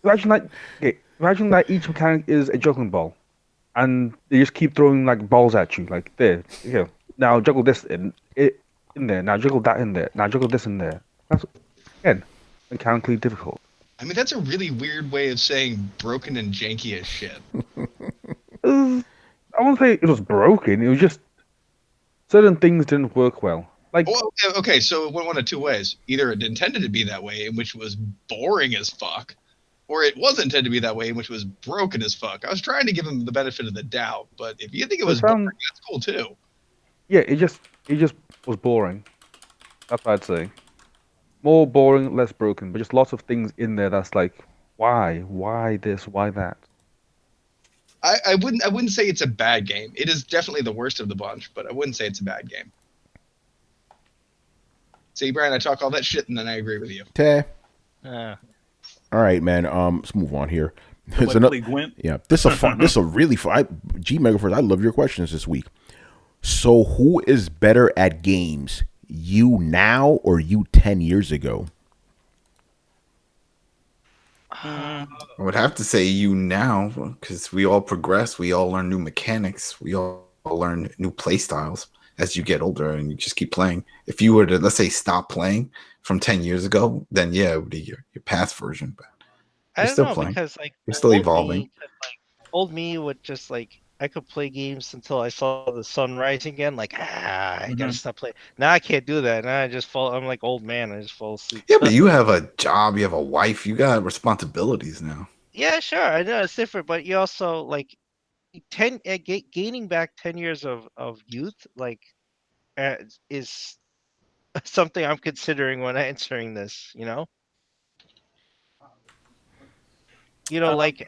S4: imagine that each mechanic is a juggling ball, and they just keep throwing like balls at you. Like there, now juggle this in there. Now juggle that in there. Now juggle this in there. That's again mechanically difficult.
S5: I mean, that's a really weird way of saying broken and janky as shit.
S4: I won't say it was broken. It was just certain things didn't work well. Like,
S5: okay, so it went one of 2 ways. Either it intended to be that way, in which it was boring as fuck, or it was intended to be that way, in which it was broken as fuck. I was trying to give him the benefit of the doubt, but if you think it was boring, that's cool too.
S4: Yeah, it just was boring. That's what I'd say. More boring, less broken, but just lots of things in there that's like, why this, why that.
S5: I wouldn't say it's a bad game. It is definitely the worst of the bunch, but I wouldn't say it's a bad game. See, Brian, I talk all that shit and then I agree with you.
S1: All right, man. Let's move on here.
S2: Yeah,
S1: this is a really fun. G Megaforce, I love your questions this week. So, who is better at games, you now or you 10 years ago?
S3: Mm,
S6: I would have to say you now because we all progress. We all learn new mechanics. We all learn new play styles as you get older and you just keep playing. If you were to, let's say, stop playing from 10 years ago, then yeah, it would be your past version. But
S3: I
S6: you're
S3: don't
S6: still
S3: know
S6: playing.
S3: because like
S6: You're still evolving.
S3: old me would just like I could play games until I saw the sun rising again. Like I gotta
S2: Mhm.
S3: stop playing. Now I can't do that. Now I just fall. I'm like old man. I just fall asleep.
S6: Yeah, but you have a job. You have a wife. You got responsibilities now.
S3: Yeah, sure. I know it's different, but you also like gaining back 10 years of youth. Like is something I'm considering when answering this. Like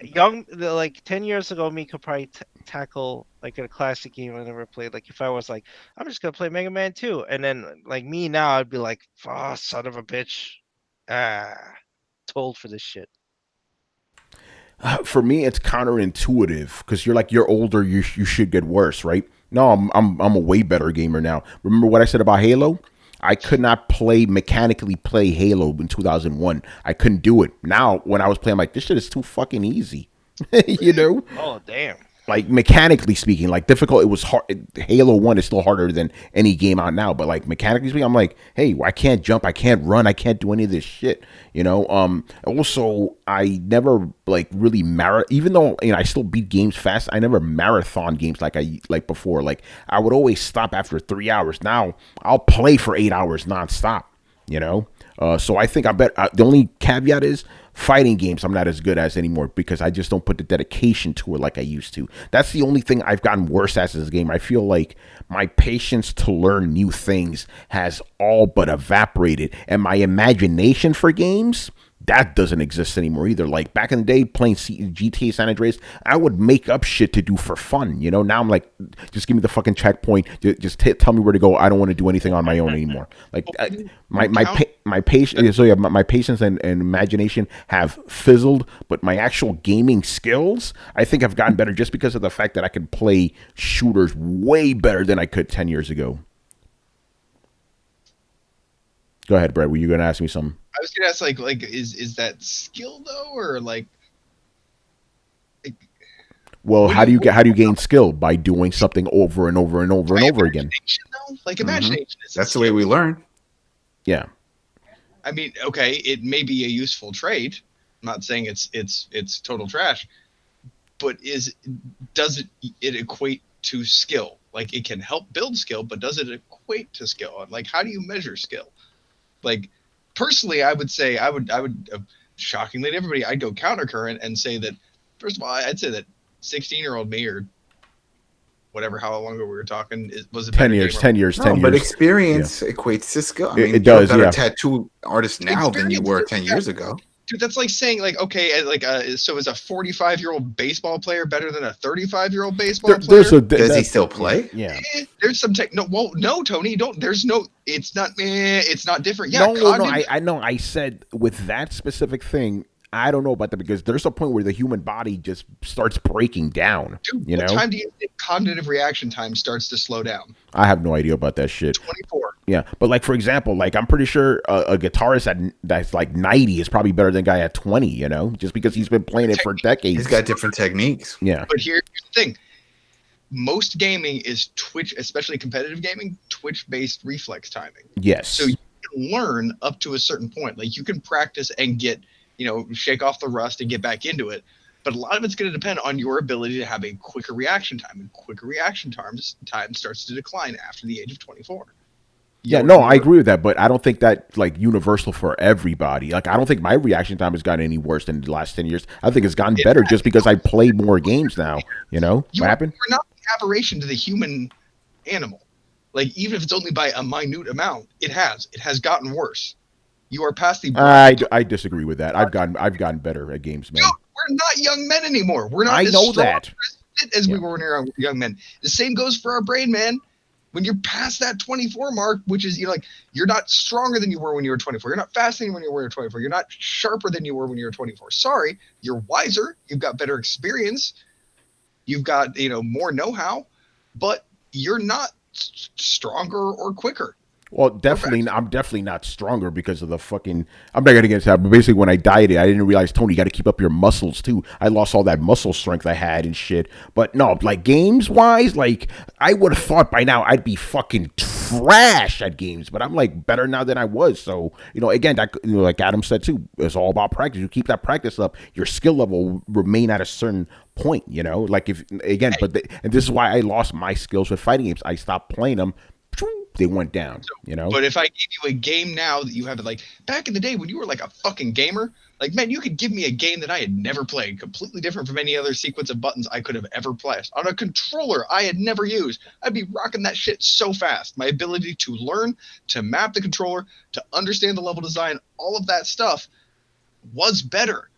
S3: like 10 years ago, me could probably tackle like a classic game I never played. Like if I was like, I'm just gonna play Mega Man 2, and then like me now, I'd be like, oh, son of a bitch, ah, told for this shit.
S1: For me, it's counterintuitive because you're older, you should get worse, right? No, I'm a way better gamer now. Remember what I said about Halo? I could not mechanically play Halo in 2001. I couldn't do it. Now, when I was playing, I'm like, this shit is too fucking easy. you know,
S3: Oh damn.
S1: like mechanically speaking, like difficult. It was hard. Halo 1 is still harder than any game out now. But like mechanically speaking, I'm like, hey, I can't jump, I can't run, I can't do any of this shit. Also, I never like really even though I still beat games fast. I never marathon games like before. Like I would always stop after 3 hours. Now I'll play for 8 hours nonstop. So I think I bet the only caveat is fighting games I'm not as good as anymore because I just don't put the dedication to it like I used to. That's the only thing I've gotten worse at this game. I feel like my patience to learn new things has all but evaporated, and my imagination for games, that doesn't exist anymore either. Like back in the day playing GTA San Andreas, I would make up shit to do for fun. Now I'm like, just give me the fucking checkpoint. Just tell me where to go. I don't want to do anything on my own anymore. Like my patience. So yeah, my patience and imagination have fizzled, but my actual gaming skills, I think, have gotten better just because of the fact that I can play shooters way better than I could 10 years ago. Go ahead, Brett. Were you going to ask me something?
S5: I was gonna ask, like, is that skill though, or like
S1: well, how do you gain skill? By doing something over and over and over and over again.
S5: Though? Like imagination is
S6: That's the way we learn.
S1: Yeah.
S5: I mean, okay, it may be a useful trait. I'm not saying it's total trash, but does it equate to skill? Like it can help build skill, but does it equate to skill? Like how do you measure skill? Like personally, I would say I would shockingly to everybody, I'd go countercurrent and say that first of all, I'd say that 16-year-old me or whatever, how long ago we were talking, was a
S1: 10 years, 10 years, 10 years.
S6: But experience equates to skill. I mean,
S1: it does.
S6: You're a
S1: Yeah.
S6: better tattoo artist now than you were 10 years ago.
S5: Dude, that's like saying like, okay, so is a 45-year-old baseball player better than a 35-year-old baseball player?
S6: Does he still play?
S1: Yeah.
S5: There's some no, Tony, don't. There's no. It's not. It's not different. Yeah.
S1: No. I know. I said with that specific thing, I don't know about that because there's a point where the human body just starts breaking down.
S5: Dude,
S1: what
S5: time do you think cognitive reaction time starts to slow down?
S1: I have no idea about that shit.
S5: 24.
S1: Yeah, but like for example, like I'm pretty sure a guitarist that's like 90 is probably better than a guy at 20. Just because he's been playing it for decades.
S6: He's got different techniques.
S1: Yeah.
S5: But here's the thing: most gaming is Twitch, especially competitive gaming, Twitch-based reflex timing.
S1: Yes.
S5: So you can learn up to a certain point. Like you can practice and get, shake off the rust and get back into it. But a lot of it's going to depend on your ability to have a quicker reaction time, and quicker reaction time starts to decline after the age of 24.
S1: Yeah, no, I agree with that, but I don't think that like universal for everybody. Like, I don't think my reaction time has gotten any worse than the last 10 years. I think it's gotten better just because I play more games now. What happened?
S5: You're not an aberration to the human animal. Like, even if it's only by a minute amount, it has gotten worse. You are past the.
S1: I disagree with that. I've gotten better at games, man.
S5: Dude, we're not young men anymore. We're not.
S1: I know that.
S5: As we were when we were young men. The same goes for our brain, man. When you're past that 24 mark, which is you're not stronger than you were when you were 24. You're not faster than when you were 24. You're not sharper than you were when you were 24. Sorry, you're wiser. You've got better experience. You've got more know-how, but you're not stronger or quicker.
S1: Well, definitely, I'm definitely not stronger because of the fucking. I'm not gonna get into that, but basically, when I dieted, I didn't realize, Tony, you got to keep up your muscles too. I lost all that muscle strength I had and shit. But no, like games wise, like I would have thought by now I'd be fucking trash at games, but I'm like better now than I was. So again, that like Adam said too, it's all about practice. You keep that practice up, your skill level will remain at a certain point. Like if again, and this is why I lost my skills with fighting games. I stopped playing them. They went down,
S5: But if I give you a game now that you have it, like back in the day when you were like a fucking gamer, like man, you could give me a game that I had never played, completely different from any other sequence of buttons I could have ever pressed on a controller I had never used. I'd be rocking that shit so fast. My ability to learn, to map the controller, to understand the level design, all of that stuff was better.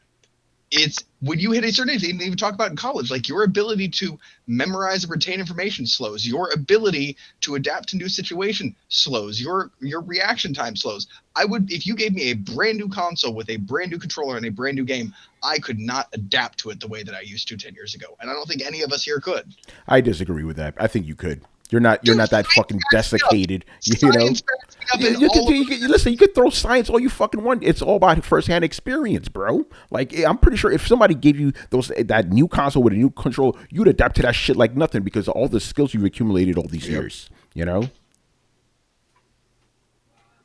S5: It's when you hit a certain age, they even talk about in college, like your ability to memorize and retain information slows. Your ability to adapt to new situation slows. Your reaction time slows. If you gave me a brand new console with a brand new controller and a brand new game, I could not adapt to it the way that I used to 10 years ago. And I don't think any of us here could.
S1: I disagree with that. I think you could. You're not that fucking desiccated. Listen, you could throw science all you fucking want. It's all about first-hand experience, bro. Like I'm pretty sure if somebody gave you that new console with a new control, you'd adapt to that shit like nothing because of all the skills you've accumulated all these years.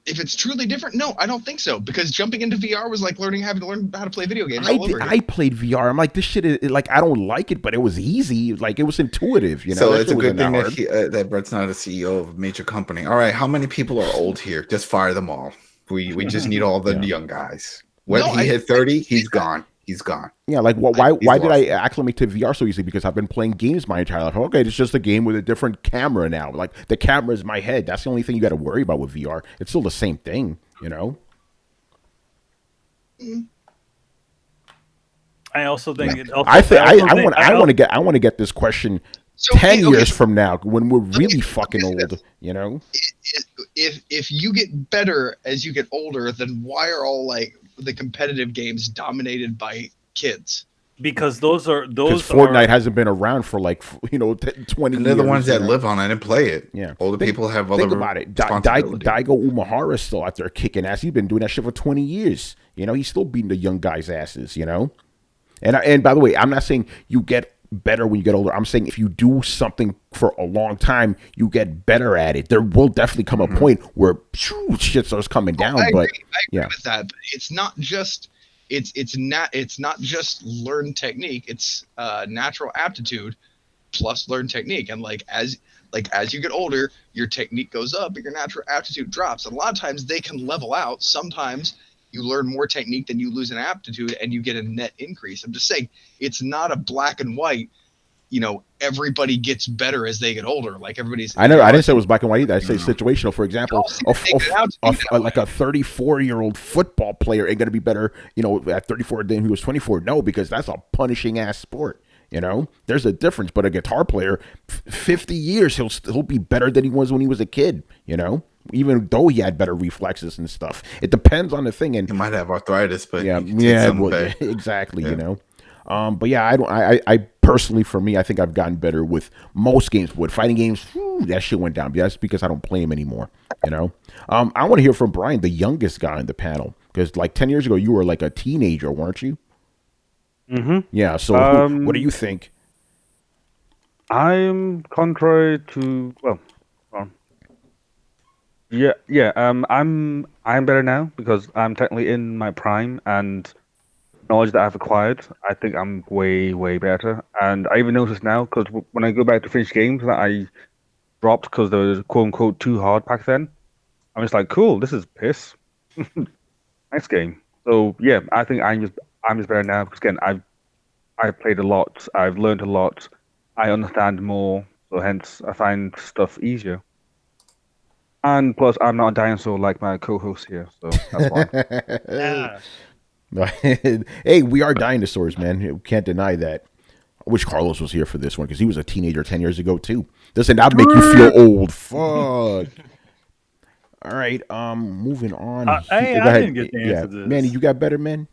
S5: If it's truly different, no, I don't think so. Because jumping into VR was like having to learn how to play video games all over again.
S1: I played VR. I'm like, this shit is like, I don't like it, but it was easy. Like it was intuitive.
S6: So it's a good thing that Brett's not a CEO of a major company. All right, how many people are old here? Just fire them all. We just need all the young guys. When he hit 30, he's gone. He's gone.
S1: Yeah, like why did I acclimate to VR so easily? Because I've been playing games my entire life. Okay, it's just a game with a different camera now. Like the camera is my head. That's the only thing you got to worry about with VR. It's still the same thing,
S2: I also think.
S1: I want to get this question 10 years from now when we're really fucking old.
S5: If you get better as you get older, then why are all like the competitive games dominated by kids?
S2: Because those
S1: Fortnite hasn't been around for like 20
S6: and they're the ones that live on it and play it.
S1: Yeah,
S6: older people have other.
S1: Think about it. Daigo Umehara is still out there kicking ass. He's been doing that shit for 20 years. He's still beating the young guys' asses. And by the way, I'm not saying you get better when you get older. I'm saying if you do something for a long time, you get better at it. There will definitely come a point where shit starts coming down. I agree
S5: with that. But it's not just it's not just learned technique. It's natural aptitude plus learned technique. And as you get older, your technique goes up, but your natural aptitude drops. And a lot of times they can level out. Sometimes you learn more technique than you lose in aptitude, and you get a net increase. I'm just saying it's not a black and white. Everybody gets better as they get older. Like everybody's.
S1: I didn't say it was black and white either. I say situational. For example, like a 34-year-old football player ain't gonna be better, at 34 than he was 24. No, because that's a punishing ass sport. There's a difference. But a guitar player, 50 years, he'll be better than he was when he was a kid. Even though he had better reflexes and stuff. It depends on the thing. And
S6: he might have arthritis, but
S1: exactly. But yeah, I personally, for me, I think I've gotten better with most games. With fighting games, that shit went down. That's because I don't play them anymore. I want to hear from Brian, the youngest guy in the panel, because like 10 years ago, you were like a teenager, weren't you?
S4: Mm-hmm.
S1: Yeah. So what do you think?
S4: I'm contrary to I'm better now because I'm technically in my prime, and knowledge that I've acquired, I think I'm way, way better. And I even notice now, because when I go back to finish games that I dropped because they were quote unquote too hard back then, I'm just like, cool, this is piss. Next game. So yeah, I think I'm just better now because again, I've played a lot, I've learned a lot, I understand more, so hence I find stuff easier. And plus, I'm not a dinosaur like my co-host here, so that's why.
S1: Hey, we are dinosaurs, man. You can't deny that. I wish Carlos was here for this one because he was a teenager 10 years ago too. Doesn't that make you feel old? Fuck. All right. Moving on.
S2: I didn't get the answer to this.
S1: Manny, you got better, man?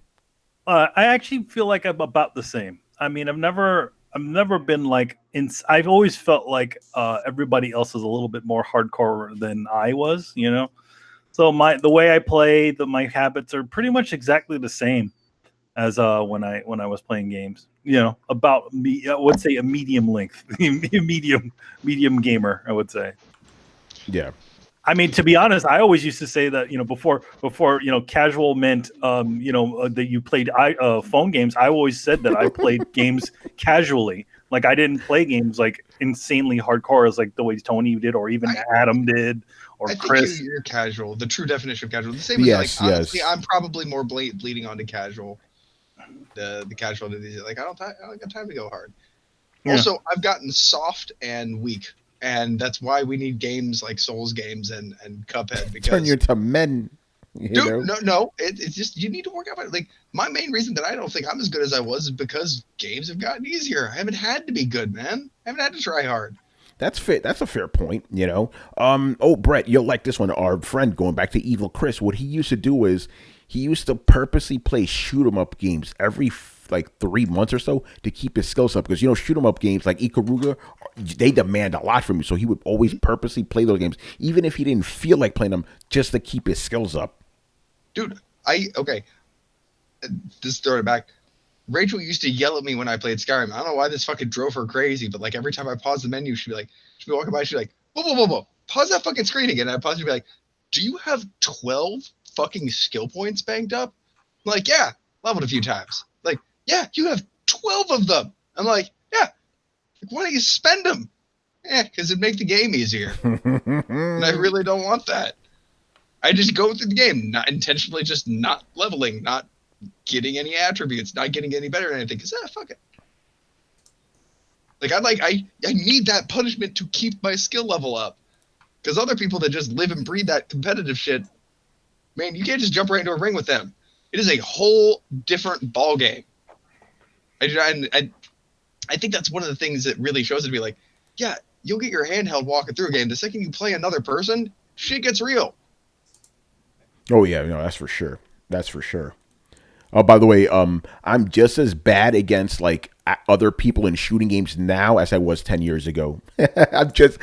S2: I actually feel like I'm about the same. I mean, I've never I've never been like I've always felt like everybody else is a little bit more hardcore than I was, you know. So the way I play, my habits are pretty much exactly the same as when I was playing games. You know, about me, I would say a medium length, medium gamer. I would say.
S1: Yeah.
S2: I mean, to be honest, I always used to say that, you know, before casual meant that you played phone games. I always said that I played games casually. Like I didn't play games like insanely hardcore as like the way Tony did, or even Adam did, or Chris.
S7: Think you're casual. The true definition of casual. The same
S1: Yes,
S7: as like honestly, I'm probably more bleeding onto casual. The casual to these, like I don't got time to go hard. Yeah. Also, I've gotten soft and weak. And that's why we need games like Souls games and Cuphead, because
S1: turn you into men.
S7: No, it's just you need to work out. Like my main reason that I don't think I'm as good as I was is because games have gotten easier. I haven't had to be good, man. I haven't had to try hard.
S1: That's fair. That's a fair point, you know. Brett, you'll like this one. Our friend, going back to Evil Chris, what he used to do is he used to purposely play shoot 'em up games every like 3 months or so to keep his skills up, because shoot 'em up games like Ikaruga, they demand a lot from you, so he would always purposely play those games even if he didn't feel like playing them, just to keep his skills up.
S7: Dude, just throw it back. Rachel used to yell at me when I played Skyrim. I don't know why this fucking drove her crazy, but like every time I pause the menu, she'd be walking by, she'd be like, whoa, pause that fucking screen again. And I pause, she'd be like, do you have 12 fucking skill points banked up? I'm like, yeah, leveled a few times. Like, yeah, you have 12 of them. I'm like, yeah. Like, why don't you spend them? Because it'd make the game easier. And I really don't want that. I just go through the game, not intentionally, just not leveling, not getting any attributes, not getting any better at anything. Because fuck it. Like I need that punishment to keep my skill level up. Because other people that just live and breathe that competitive shit, man, you can't just jump right into a ring with them. It is a whole different ball game. I think that's one of the things that really shows it to be like, yeah, you'll get your handheld walking through a game. The second you play another person, shit gets real.
S1: Oh yeah, that's for sure. That's for sure. Oh, by the way, I'm just as bad against like other people in shooting games now as I was 10 years ago.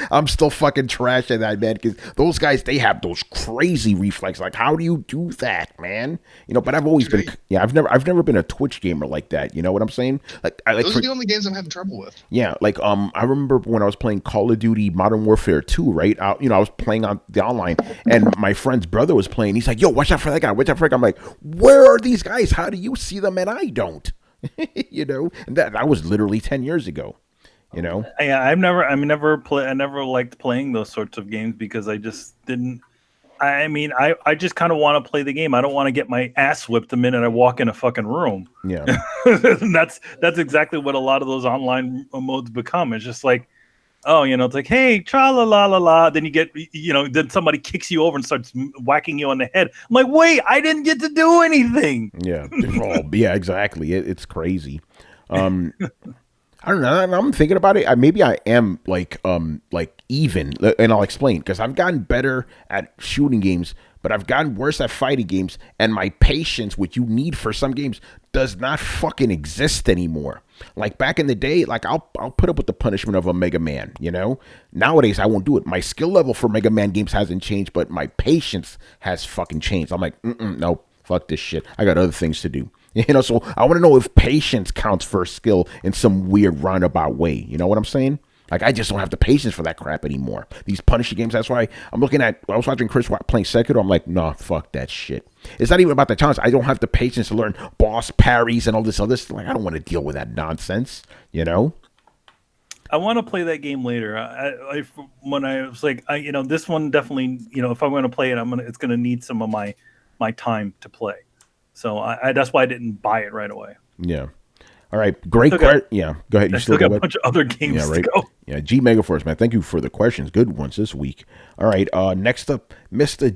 S1: I'm still fucking trash at that, man, because those guys, they have those crazy reflexes. Like, how do you do that, man? But I've always been, I've never been a Twitch gamer like that. You know what I'm saying? Like,
S7: those are the only games I'm having trouble with.
S1: Yeah, like I remember when I was playing Call of Duty Modern Warfare 2, right? I was playing on the online, and my friend's brother was playing. He's like, "Yo, watch out for that guy! Watch out for that guy!" I'm like, "Where are these guys? How do you see them and I don't?" And that was literally 10 years ago.
S2: Yeah, I never liked playing those sorts of games because I just didn't. I mean, I just kind of want to play the game. I don't want to get my ass whipped the minute I walk in a fucking room.
S1: Yeah,
S2: that's exactly what a lot of those online modes become. It's just like, it's like, hey, tra la la la la. Then you get, then somebody kicks you over and starts whacking you on the head. I'm like, wait, I didn't get to do anything.
S1: Yeah, yeah, exactly. It's crazy. I don't know. I'm thinking about it. Maybe I am like even, and I'll explain, because I've gotten better at shooting games, but I've gotten worse at fighting games, and my patience, which you need for some games, does not fucking exist anymore. Like back in the day, like I'll put up with the punishment of a Mega Man, Nowadays I won't do it. My skill level for Mega Man games hasn't changed, but my patience has fucking changed. I'm like, no, fuck this shit. I got other things to do. So I want to know if patience counts for skill in some weird roundabout way. You know what I'm saying? Like, I just don't have the patience for that crap anymore. These Punisher games, that's why I was watching Chris playing Sekiro. I'm like, nah, fuck that shit. It's not even about the challenge. I don't have the patience to learn boss parries and all this other stuff. Like, I don't want to deal with that nonsense,
S2: I want to play that game later. When I was like, this one definitely, if I'm going to play it, it's going to need some of my time to play. So that's why I didn't buy it right away.
S1: Yeah. All right. Great question. Yeah. Go ahead.
S2: You still got a bunch of other games to go.
S1: Yeah. G Megaforce, man. Thank you for the questions. Good ones this week. All right. Next up, Mr.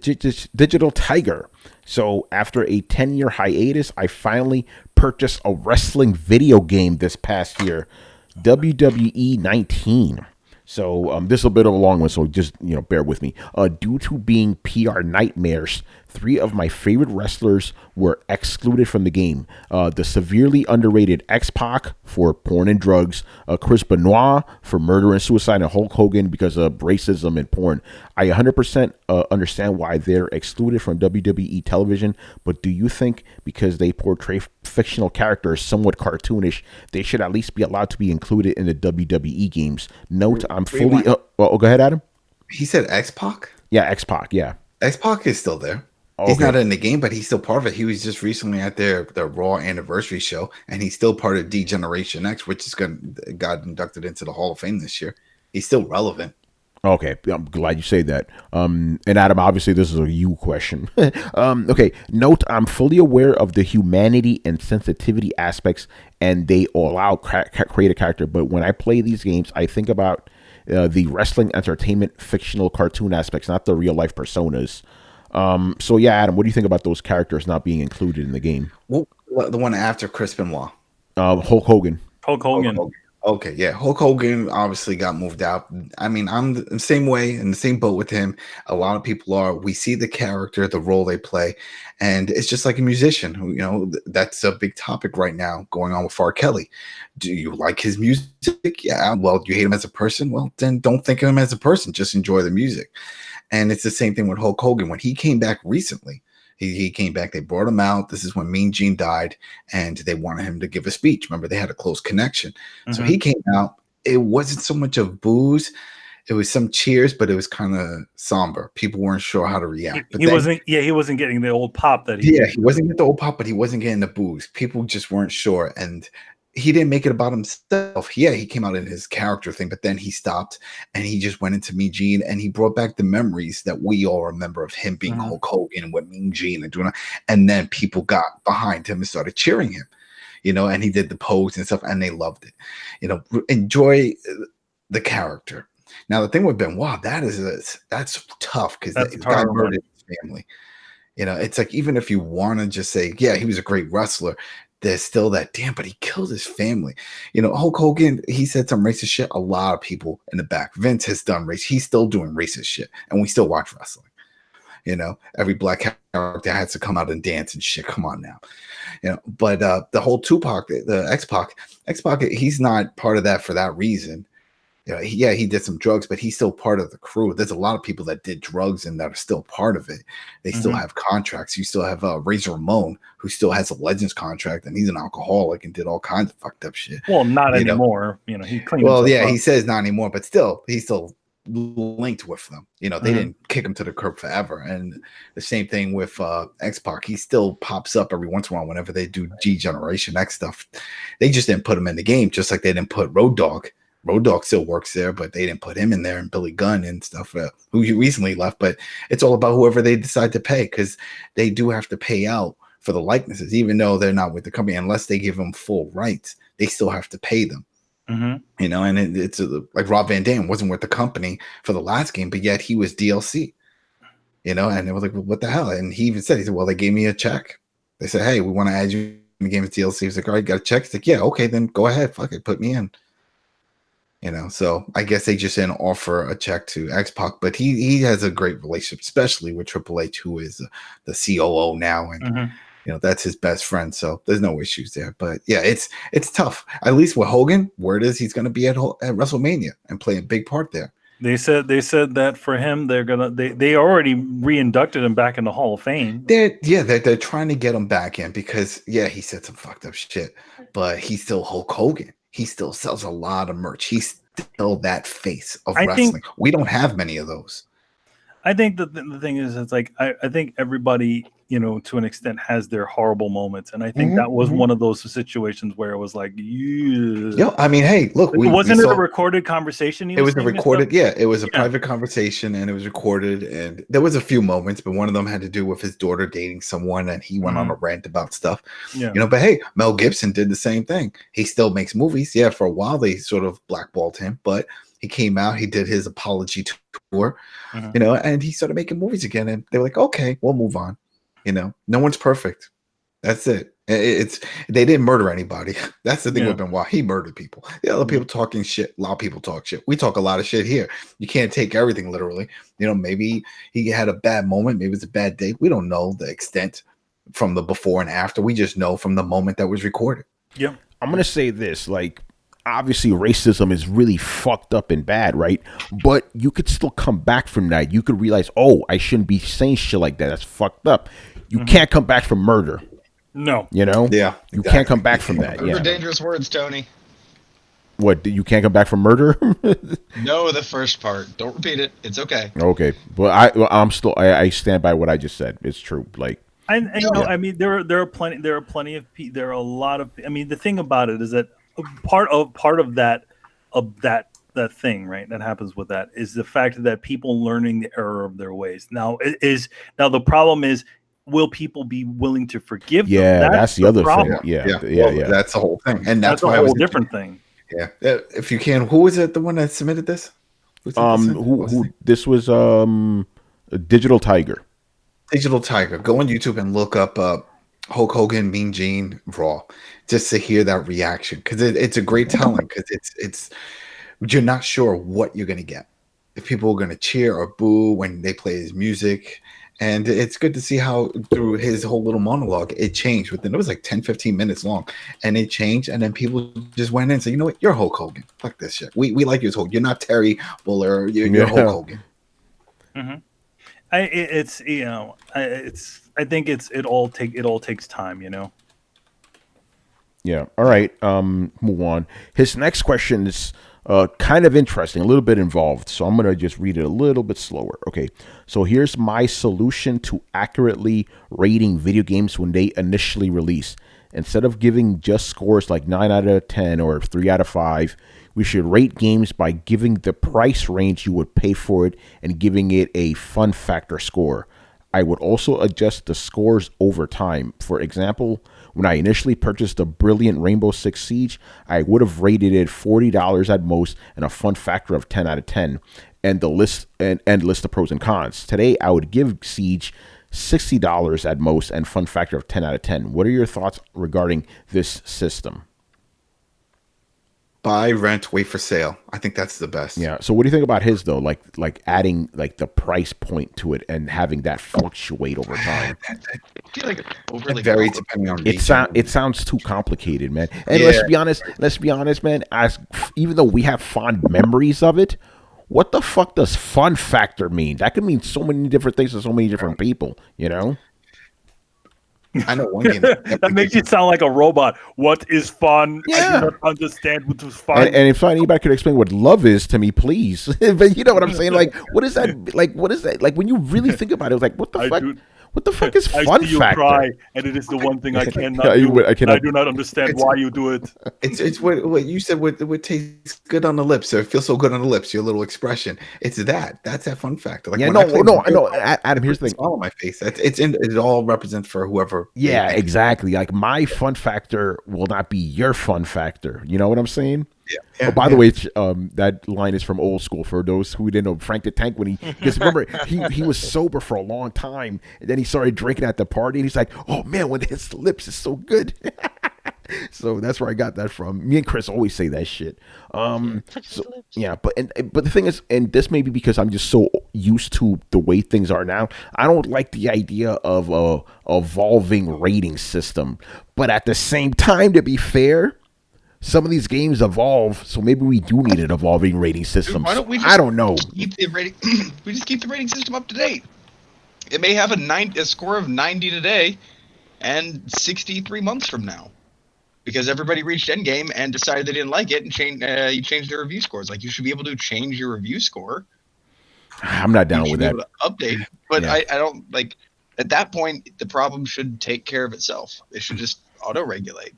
S1: Digital Tiger. So after a 10-year hiatus, I finally purchased a wrestling video game this past year, WWE 19. So this is a bit of a long one, so just bear with me. Due to being PR nightmares 3 of my favorite wrestlers were excluded from the game. The severely underrated X-Pac for porn and drugs, Chris Benoit for murder and suicide, and Hulk Hogan because of racism and porn. I 100% understand why they're excluded from WWE television, but do you think because they portray fictional characters somewhat cartoonish, they should at least be allowed to be included in the WWE games? Note, I'm fully... go ahead, Adam.
S6: He said X-Pac?
S1: Yeah, X-Pac, yeah.
S6: X-Pac is still there.
S1: Okay.
S6: He's not in the game, but he's still part of it. He was just recently at their Raw anniversary show, and he's still part of D-Generation X, which is got inducted into the Hall of Fame this year. He's still relevant.
S1: Okay, I'm glad you say that. And Adam, obviously, this is a you question. Okay, note, I'm fully aware of the humanity and sensitivity aspects, and they allow create a character. But when I play these games, I think about the wrestling entertainment fictional cartoon aspects, not the real life personas. So yeah, Adam, what do you think about those characters not being included in the game?
S6: Well, the one after Chris Benoit.
S1: Hulk Hogan.
S2: Hulk Hogan.
S6: Okay, yeah. Hulk Hogan obviously got moved out. I mean, I'm the same way, in the same boat with him. A lot of people are. We see the character, the role they play, and it's just like a musician. Who, that's a big topic right now going on with R. Kelly. Do you like his music? Yeah. Well, do you hate him as a person? Well, then don't think of him as a person. Just enjoy the music. And it's the same thing with Hulk Hogan. When he came back recently, he came back. They brought him out. This is when Mean Gene died, and they wanted him to give a speech. Remember, they had a close connection. Mm-hmm. So he came out. It wasn't so much of boos. It was some cheers, but it was kind of somber. People weren't sure how to react. But
S2: he wasn't getting the old pop that he.
S6: Yeah, he wasn't getting the old pop, but he wasn't getting the boos. People just weren't sure, and he didn't make it about himself. Yeah, he came out in his character thing, but then he stopped and he just went into Mean Gene, and he brought back the memories that we all remember of him being Hulk Hogan and what Mean Gene and doing that. And then people got behind him and started cheering him, and he did the pose and stuff, and they loved it. Enjoy the character. Now, the thing with Benoit, that's tough because the guy murdered his family. It's like, even if you want to just say, yeah, he was a great wrestler, there's still that, damn, but he killed his family. Hulk Hogan, he said some racist shit. A lot of people in the back. Vince has done he's still doing racist shit, and we still watch wrestling. Every black character has to come out and dance and shit. Come on now. But the whole Tupac, the X-Pac, he's not part of that for that reason. He did some drugs, but he's still part of the crew. There's a lot of people that did drugs and that are still part of it. They still have contracts. You still have Razor Ramon, who still has a Legends contract, and he's an alcoholic and did all kinds of fucked up shit.
S2: Well, not anymore. He cleaned.
S6: Well, yeah, he says not anymore, but still, he's still linked with them. They didn't kick him to the curb forever. And the same thing with X-Pac. He still pops up every once in a while whenever they do G-Generation X stuff. They just didn't put him in the game, just like they didn't put Road Dogg. Road Dogg still works there, but they didn't put him in there, and Billy Gunn and stuff, who recently left. But it's all about whoever they decide to pay, because they do have to pay out for the likenesses, even though they're not with the company. Unless they give them full rights, they still have to pay them. And it's like Rob Van Dam wasn't with the company for the last game, but yet he was DLC. And they were like, well, what the hell? And he even said, well, they gave me a check. They said, hey, we want to add you in the game as DLC. He's like, all right, got a check. He's like, yeah, okay, then go ahead, fuck it, put me in. So I guess they just didn't offer a check to X-Pac, but he has a great relationship, especially with Triple H, who is the COO now, and that's his best friend. So there's no issues there. But yeah, it's tough. At least with Hogan, word is he's going to be at WrestleMania and play a big part there.
S2: They said that for him, they already re-inducted him back in the Hall of Fame.
S6: They're trying to get him back in because he said some fucked up shit, but he's still Hulk Hogan. He still sells a lot of merch. He's still that face of wrestling. We don't have many of those.
S2: I think that the thing is, it's like I think everybody, to an extent, has their horrible moments, and I think that was one of those situations where it was like,
S6: yeah. I mean, hey, look,
S2: wasn't it a recorded conversation?
S6: It was a recorded, it was a private conversation, and it was recorded, and there was a few moments, but one of them had to do with his daughter dating someone, and he went on a rant about stuff. But hey, Mel Gibson did the same thing. He still makes movies. Yeah, for a while they sort of blackballed him, but he came out, he did his apology tour, and he started making movies again, and they were like, okay, we'll move on. No one's perfect. That's it. It's they didn't murder anybody. That's the thing
S2: Yeah.
S6: with Benoit. He murdered people. The other people talking shit. A lot of people talk shit. We talk a lot of shit here. You can't take everything literally. You know, maybe he had a bad moment. Maybe it's a bad day. We don't know the extent from the before and after. We just know from the moment that was recorded.
S2: Yeah.
S1: I'm gonna say this, like, obviously racism is really fucked up and bad, right? But you could still come back from that. You could realize, oh, I shouldn't be saying shit like that. That's fucked up. You can't come back from murder.
S2: No.
S1: You know?
S6: Yeah,
S1: You can't come back from that.
S7: Those
S1: Yeah.
S7: are dangerous words, Tony.
S1: What? You can't come back from murder?
S7: No, the first part. Don't repeat it. It's okay.
S1: Okay. Well, I'm still. I stand by what I just said. It's true. Like.
S2: And you know, I mean, there are plenty of there are a lot of. I mean, the thing about it is that part of that thing, right, that happens with that is the fact that people learning the error of their ways. Now the problem is, will people be willing to forgive them?
S1: Yeah, that's the other
S2: problem.
S1: thing. Yeah.
S6: Well, that's the whole thing, and that's
S2: a
S6: why
S2: whole different thing.
S6: Yeah, if you can, who was it? The one that submitted this?
S1: This was Digital Tiger.
S6: Digital Tiger. Go on YouTube and look up Hulk Hogan, Mean Gene, Raw, just to hear that reaction, because it's a great telling. Because it's you're not sure what you're gonna get, if people are gonna cheer or boo when they play his music. And it's good to see how through his whole little monologue, it changed within, it was like 10, 15 minutes long. And it changed. And then people just went in and said, you know what? You're Hulk Hogan. Fuck this shit. We like you as Hulk. You're not Terry Buller. You're Hulk Hogan.
S2: Mm-hmm. I think it all takes time, you know?
S1: Yeah. All right. Move on. His next question is kind of interesting, a little bit involved. So I'm going to just read it a little bit slower. Okay. So here's my solution to accurately rating video games when they initially release. Instead of giving just scores like 9 out of 10 or 3 out of 5, we should rate games by giving the price range you would pay for it and giving it a fun factor score. I would also adjust the scores over time. For example, when I initially purchased the brilliant Rainbow Six Siege, I would have rated it $40 at most and a fun factor of 10 out of 10 and the list of pros and cons. Today, I would give Siege $60 at most and fun factor of 10 out of 10. What are your thoughts regarding this system?
S6: Buy, rent, wait for sale. I think that's the best.
S1: Yeah. So what do you think about his though? Like adding like the price point to it and having that fluctuate over time.
S7: I feel like overly
S6: Very depending on
S1: It sounds too complicated, man. And let's be honest, man. Even though we have fond memories of it, what the fuck does fun factor mean? That could mean so many different things to so many different people. You know.
S6: I know one game
S2: that makes you sound like a robot. What is fun?
S1: Yeah.
S2: I do not understand what is fun.
S1: And if anybody could explain what love is to me, please. But you know what I'm saying? Like, what is that? Like, what is that? Like, when you really think about it, it's like, what the fuck? What the fuck is fun
S2: I see you
S1: factor?
S2: cry, and it is the one thing I cannot
S1: Yeah,
S2: do.
S1: I cannot-
S2: I do not understand why you do it.
S6: It's what you said. What tastes good on the lips, or it feels so good on the lips. Your little expression. It's that. That's that fun factor. Like
S1: Yeah,
S6: when I play
S1: no. Adam, here's the thing.
S6: Smile on my face. It all represents for whoever.
S1: Yeah,
S6: they think.
S1: exactly. Like my fun factor will not be your fun factor. You know what I'm saying?
S6: Yeah.
S1: Oh, by the way, that line is from Old School for those who didn't know. Frank the Tank, when because remember he was sober for a long time, and then he started drinking at the party, and he's like, "Oh man, when it hits the lips, it's so good." So that's where I got that from. Me and Chris always say that shit. Yeah, but the thing is, and this may be because I'm just so used to the way things are now. I don't like the idea of a evolving rating system, but at the same time, to be fair, some of these games evolve, so maybe we do need an evolving rating system.
S7: Why don't we just
S1: I don't know.
S7: Keep the rating, we just keep the rating system up to date. It may have a score of 90 today and 63 months from now, because everybody reached endgame and decided they didn't like it and you changed their review scores. Like, you should be able to change your review score.
S1: I'm not down
S7: You
S1: with
S7: should be
S1: that.
S7: able to update, but
S1: Yeah.
S7: I don't like. At that point, the problem should take care of itself. It should just auto-regulate.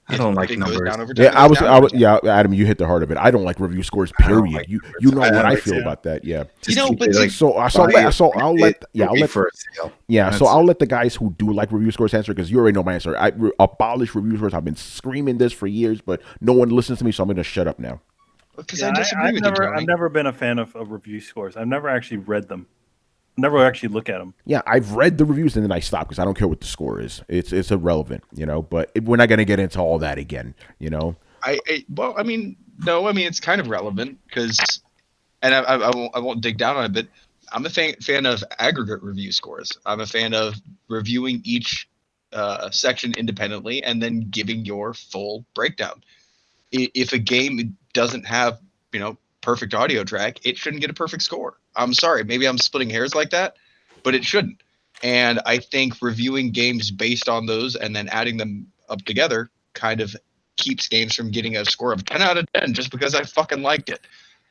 S6: I don't like
S7: It goes
S6: numbers.
S7: down over time,
S1: Yeah,
S7: it goes down over time.
S1: Adam, you hit the heart of it. I don't like review scores.
S6: I don't
S1: Period.
S6: like
S1: You
S6: numbers.
S1: know
S6: I
S1: what
S6: don't
S1: I
S6: like
S1: feel
S6: it.
S1: about that. Yeah.
S6: Just
S7: You know,
S6: keep
S7: but
S6: it, like,
S1: So
S6: buy
S1: I'll let
S6: for sale.
S1: Yeah, so I'll let the guys who do like review scores answer, because you already know my answer. I abolish review scores. I've been screaming this for years, but no one listens to me, so I'm going to shut up now.
S7: Because
S2: Yeah,
S7: I disagree with you, Tony.
S2: I've never been a fan of review scores. I've never actually read them. never actually look at them.
S1: Yeah, I've read the reviews and then I stop because I don't care what the score is. It's irrelevant, but we're not going to get into all that again,
S7: Well, I mean, no, I mean it's kind of relevant because, and I won't dig down on it, but I'm a fan of aggregate review scores. I'm a fan of reviewing each section independently and then giving your full breakdown. If a game doesn't have perfect audio track, it shouldn't get a perfect score. I'm sorry, maybe I'm splitting hairs like that, but it shouldn't. And I think reviewing games based on those and then adding them up together kind of keeps games from getting a score of 10 out of 10 just because I fucking liked it.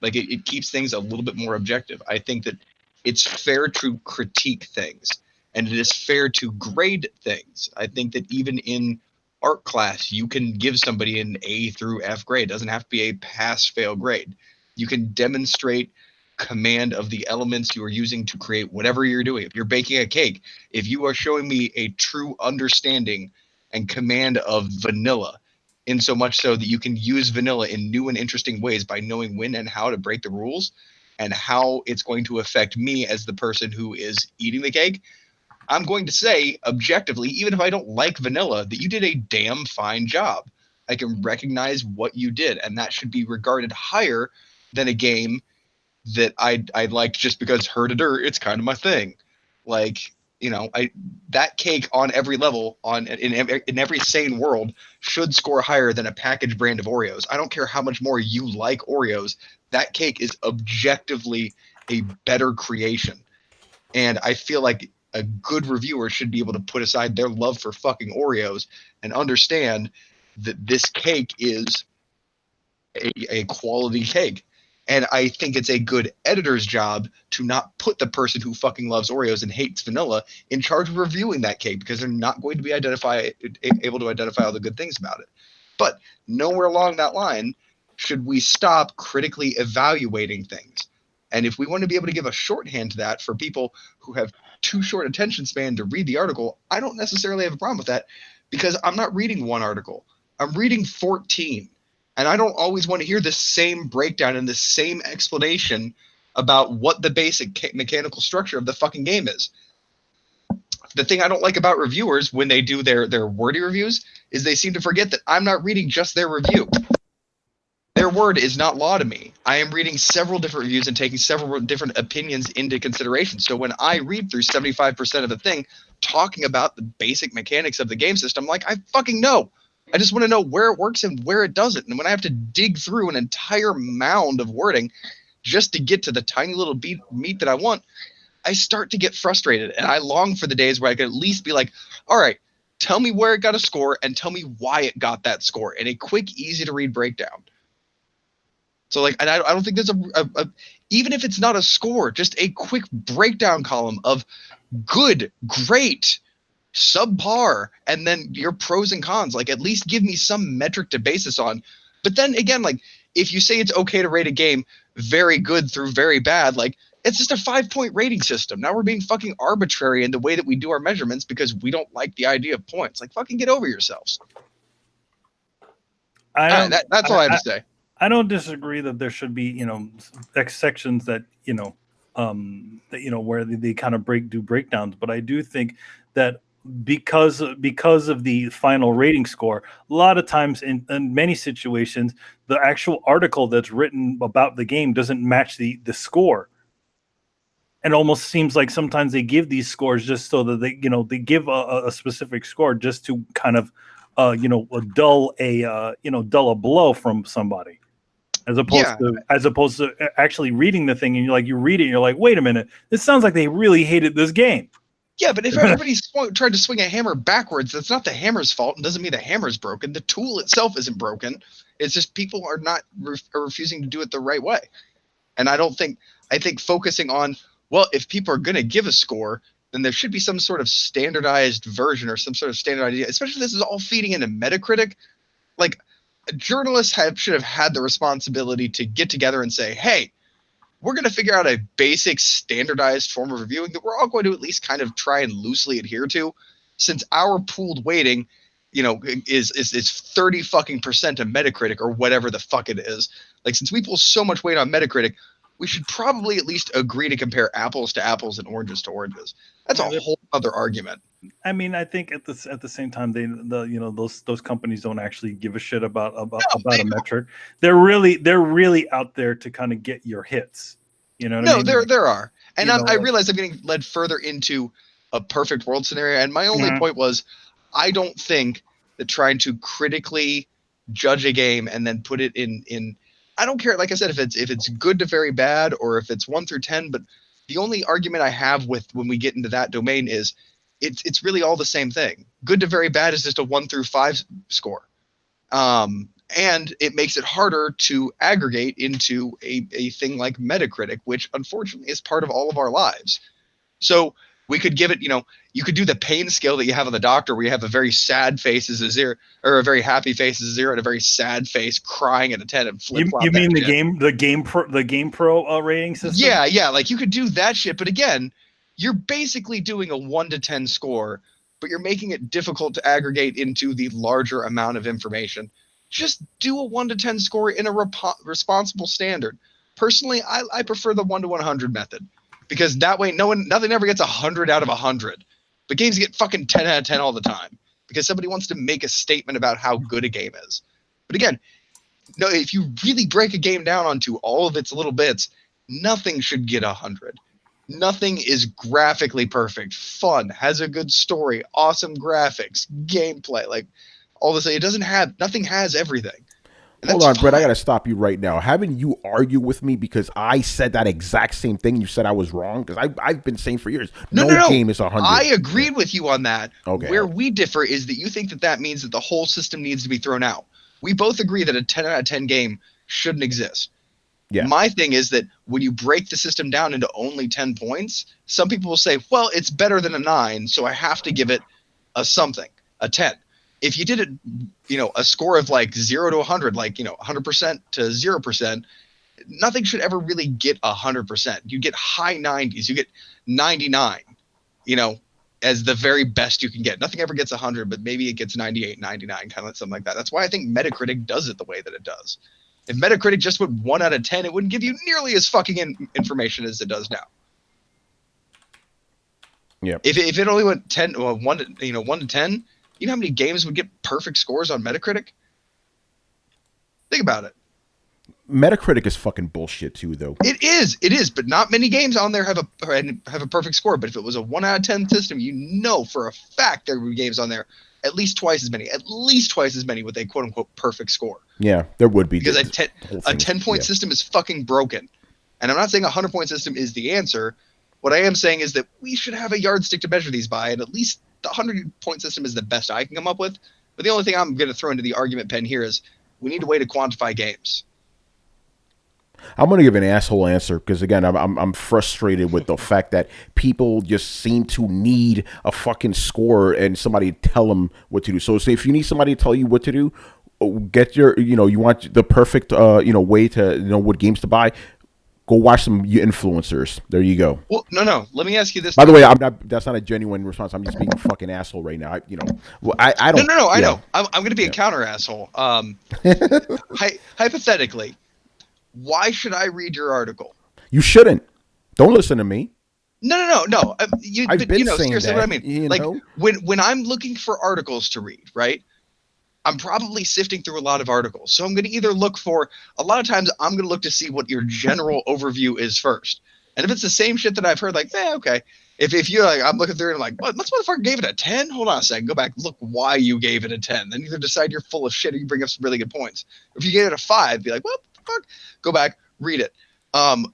S7: Like it keeps things a little bit more objective. I think that it's fair to critique things and it is fair to grade things. I think that even in art class, you can give somebody an A through F grade. It doesn't have to be a pass-fail grade. You can demonstrate command of the elements you are using to create whatever you're doing. If you're baking a cake, if you are showing me a true understanding and command of vanilla, in so much so that you can use vanilla in new and interesting ways by knowing when and how to break the rules and how it's going to affect me as the person who is eating the cake, I'm going to say objectively, even if I don't like vanilla, that you did a damn fine job. I can recognize what you did, and that should be regarded higher than a game that I liked just because it's kind of my thing. Like, that cake on every level in every sane world should score higher than a packaged brand of Oreos. I don't care how much more you like Oreos. That cake is objectively a better creation. And I feel like a good reviewer should be able to put aside their love for fucking Oreos and understand that this cake is a quality cake. And I think it's a good editor's job to not put the person who fucking loves Oreos and hates vanilla in charge of reviewing that cake because they're not going to be able to identify all the good things about it. But nowhere along that line should we stop critically evaluating things. And if we want to be able to give a shorthand to that for people who have too short attention span to read the article, I don't necessarily have a problem with that because I'm not reading one article. I'm reading 14. And I don't always want to hear the same breakdown and the same explanation about what the basic mechanical structure of the fucking game is. The thing I don't like about reviewers when they do their wordy reviews is they seem to forget that I'm not reading just their review. Their word is not law to me. I am reading several different reviews and taking several different opinions into consideration. So when I read through 75% of the thing talking about the basic mechanics of the game system, like, I fucking know. I just want to know where it works and where it doesn't. And when I have to dig through an entire mound of wording just to get to the tiny little meat that I want, I start to get frustrated. And I long for the days where I could at least be like, all right, tell me where it got a score and tell me why it got that score in a quick, easy to read breakdown. So and I don't think there's even if it's not a score, just a quick breakdown column of good, great, subpar, and then your pros and cons. Like, at least give me some metric to base this on. But then again, like, if you say it's okay to rate a game very good through very bad, like, it's just a 5-point rating system. Now we're being fucking arbitrary in the way that we do our measurements because we don't like the idea of points. Like, fucking get over yourselves. That's all I have to say.
S2: I don't disagree that there should be, sections that, where they kind of do breakdowns. But I do think that because of the final rating score, a lot of times in many situations, the actual article that's written about the game doesn't match the score. It almost seems like sometimes they give these scores just so that they give a specific score just to kind of, dull a blow from somebody. As opposed to actually reading the thing, and you read it and you're like, wait a minute, this sounds like they really hated this game.
S7: Yeah, but if everybody's tried to swing a hammer backwards, that's not the hammer's fault and doesn't mean the hammer's broken. The tool itself isn't broken. It's just people are not are refusing to do it the right way. And I think focusing on, well, if people are going to give a score, then there should be some sort of standardized version or some sort of standard idea, especially if this is all feeding into Metacritic. Like, journalists should have had the responsibility to get together and say, hey, we're going to figure out a basic standardized form of reviewing that we're all going to at least kind of try and loosely adhere to, since our pooled weighting, is 30 fucking % of Metacritic or whatever the fuck it is. Like, since we pull so much weight on Metacritic,
S5: we should probably at least agree to compare apples to apples and oranges to oranges. That's a whole other argument.
S2: I mean, I think at the same time, those companies don't actually give a shit about a metric. They're really out there to kind of get your hits. You know what I mean?
S5: There are, and I
S2: like,
S5: realize I'm getting led further into a perfect world scenario. And my only point was, I don't think that trying to critically judge a game and then put it in I don't care. Like I said, if it's good to very bad or if it's 1 through 10, but the only argument I have with when we get into that domain is it's really all the same thing. Good to very bad is just a 1 through 5 score. And it makes it harder to aggregate into a thing like Metacritic, which unfortunately is part of all of our lives. So we could give it, you could do the pain scale that you have on the doctor, where you have a very sad face as a 0, or a very happy face as a 0, and a very sad face crying at a 10. And
S2: you mean the Game Pro rating system?
S5: Yeah, like you could do that shit, but again, you're basically doing a 1 to 10 score, but you're making it difficult to aggregate into the larger amount of information. Just do a 1 to 10 score in a responsible standard. Personally, I prefer the 1 to 100 method, because that way nothing ever gets 100 out of 100. But games get fucking 10 out of 10 all the time because somebody wants to make a statement about how good a game is. But again, no, if you really break a game down onto all of its little bits, nothing should get 100. Nothing is graphically perfect, fun, has a good story, awesome graphics, gameplay, like all this. Nothing has everything.
S1: Hold on, Brett, I got to stop you right now. Haven't you argued with me because I said that exact same thing? You said I was wrong? Because I've been saying for years, no game is 100.
S5: I agreed with you on that.
S1: Okay.
S5: Where we differ is that you think that means that the whole system needs to be thrown out. We both agree that a 10 out of 10 game shouldn't exist. Yeah. My thing is that when you break the system down into only 10 points, some people will say, well, it's better than a 9, so I have to give it a 10. If you did it, a score of like 0 to 100, like, 100% to 0%, nothing should ever really get 100%. You get high 90s, you get 99, as the very best you can get. Nothing ever gets 100, but maybe it gets 98, 99, kind of something like that. That's why I think Metacritic does it the way that it does. If Metacritic just went 1 out of 10, it wouldn't give you nearly as fucking information as it does now.
S1: Yeah.
S5: If it only went 10, 1 to 10, you know how many games would get perfect scores on Metacritic? Think about it.
S1: Metacritic is fucking bullshit too, though.
S5: It is, but not many games on there have a perfect score. But if it was a 1 out of 10 system, for a fact there would be games on there at least twice as many with a quote unquote perfect score.
S1: Yeah, there would be.
S5: Because a 10-point system is fucking broken. And I'm not saying a 100-point system is the answer. What I am saying is that we should have a yardstick to measure these by, and at least the 100-point system is the best I can come up with. But the only thing I'm going to throw into the argument pen here is we need a way to quantify games.
S1: I'm going to give an asshole answer because, again, I'm frustrated with the fact that people just seem to need a fucking score and somebody tell them what to do. So say if you need somebody to tell you what to do, get your, you want the perfect, way to know what games to buy. Go watch some influencers. There you go.
S5: Well, no. Let me ask you this.
S1: By the way, that's not a genuine response. I'm just being a fucking asshole right now. I don't.
S5: No. I know. I'm going to be a counter asshole. Hypothetically, why should I read your article?
S1: You shouldn't. Don't listen to me.
S5: No.
S1: I've been saying
S5: seriously,
S1: that.
S5: What I mean, when I'm looking for articles to read, right? I'm probably sifting through a lot of articles. So I'm going to either look for, a lot of times I'm going to look to see what your general overview is first. And if it's the same shit that I've heard, like, okay. If you're like, I'm looking through and I'm like, what, this motherfucker gave it a 10? Hold on a second. Go back, look why you gave it a 10. Then either decide you're full of shit or you bring up some really good points. If you gave it a 5, be like, what the fuck? Go back, read it.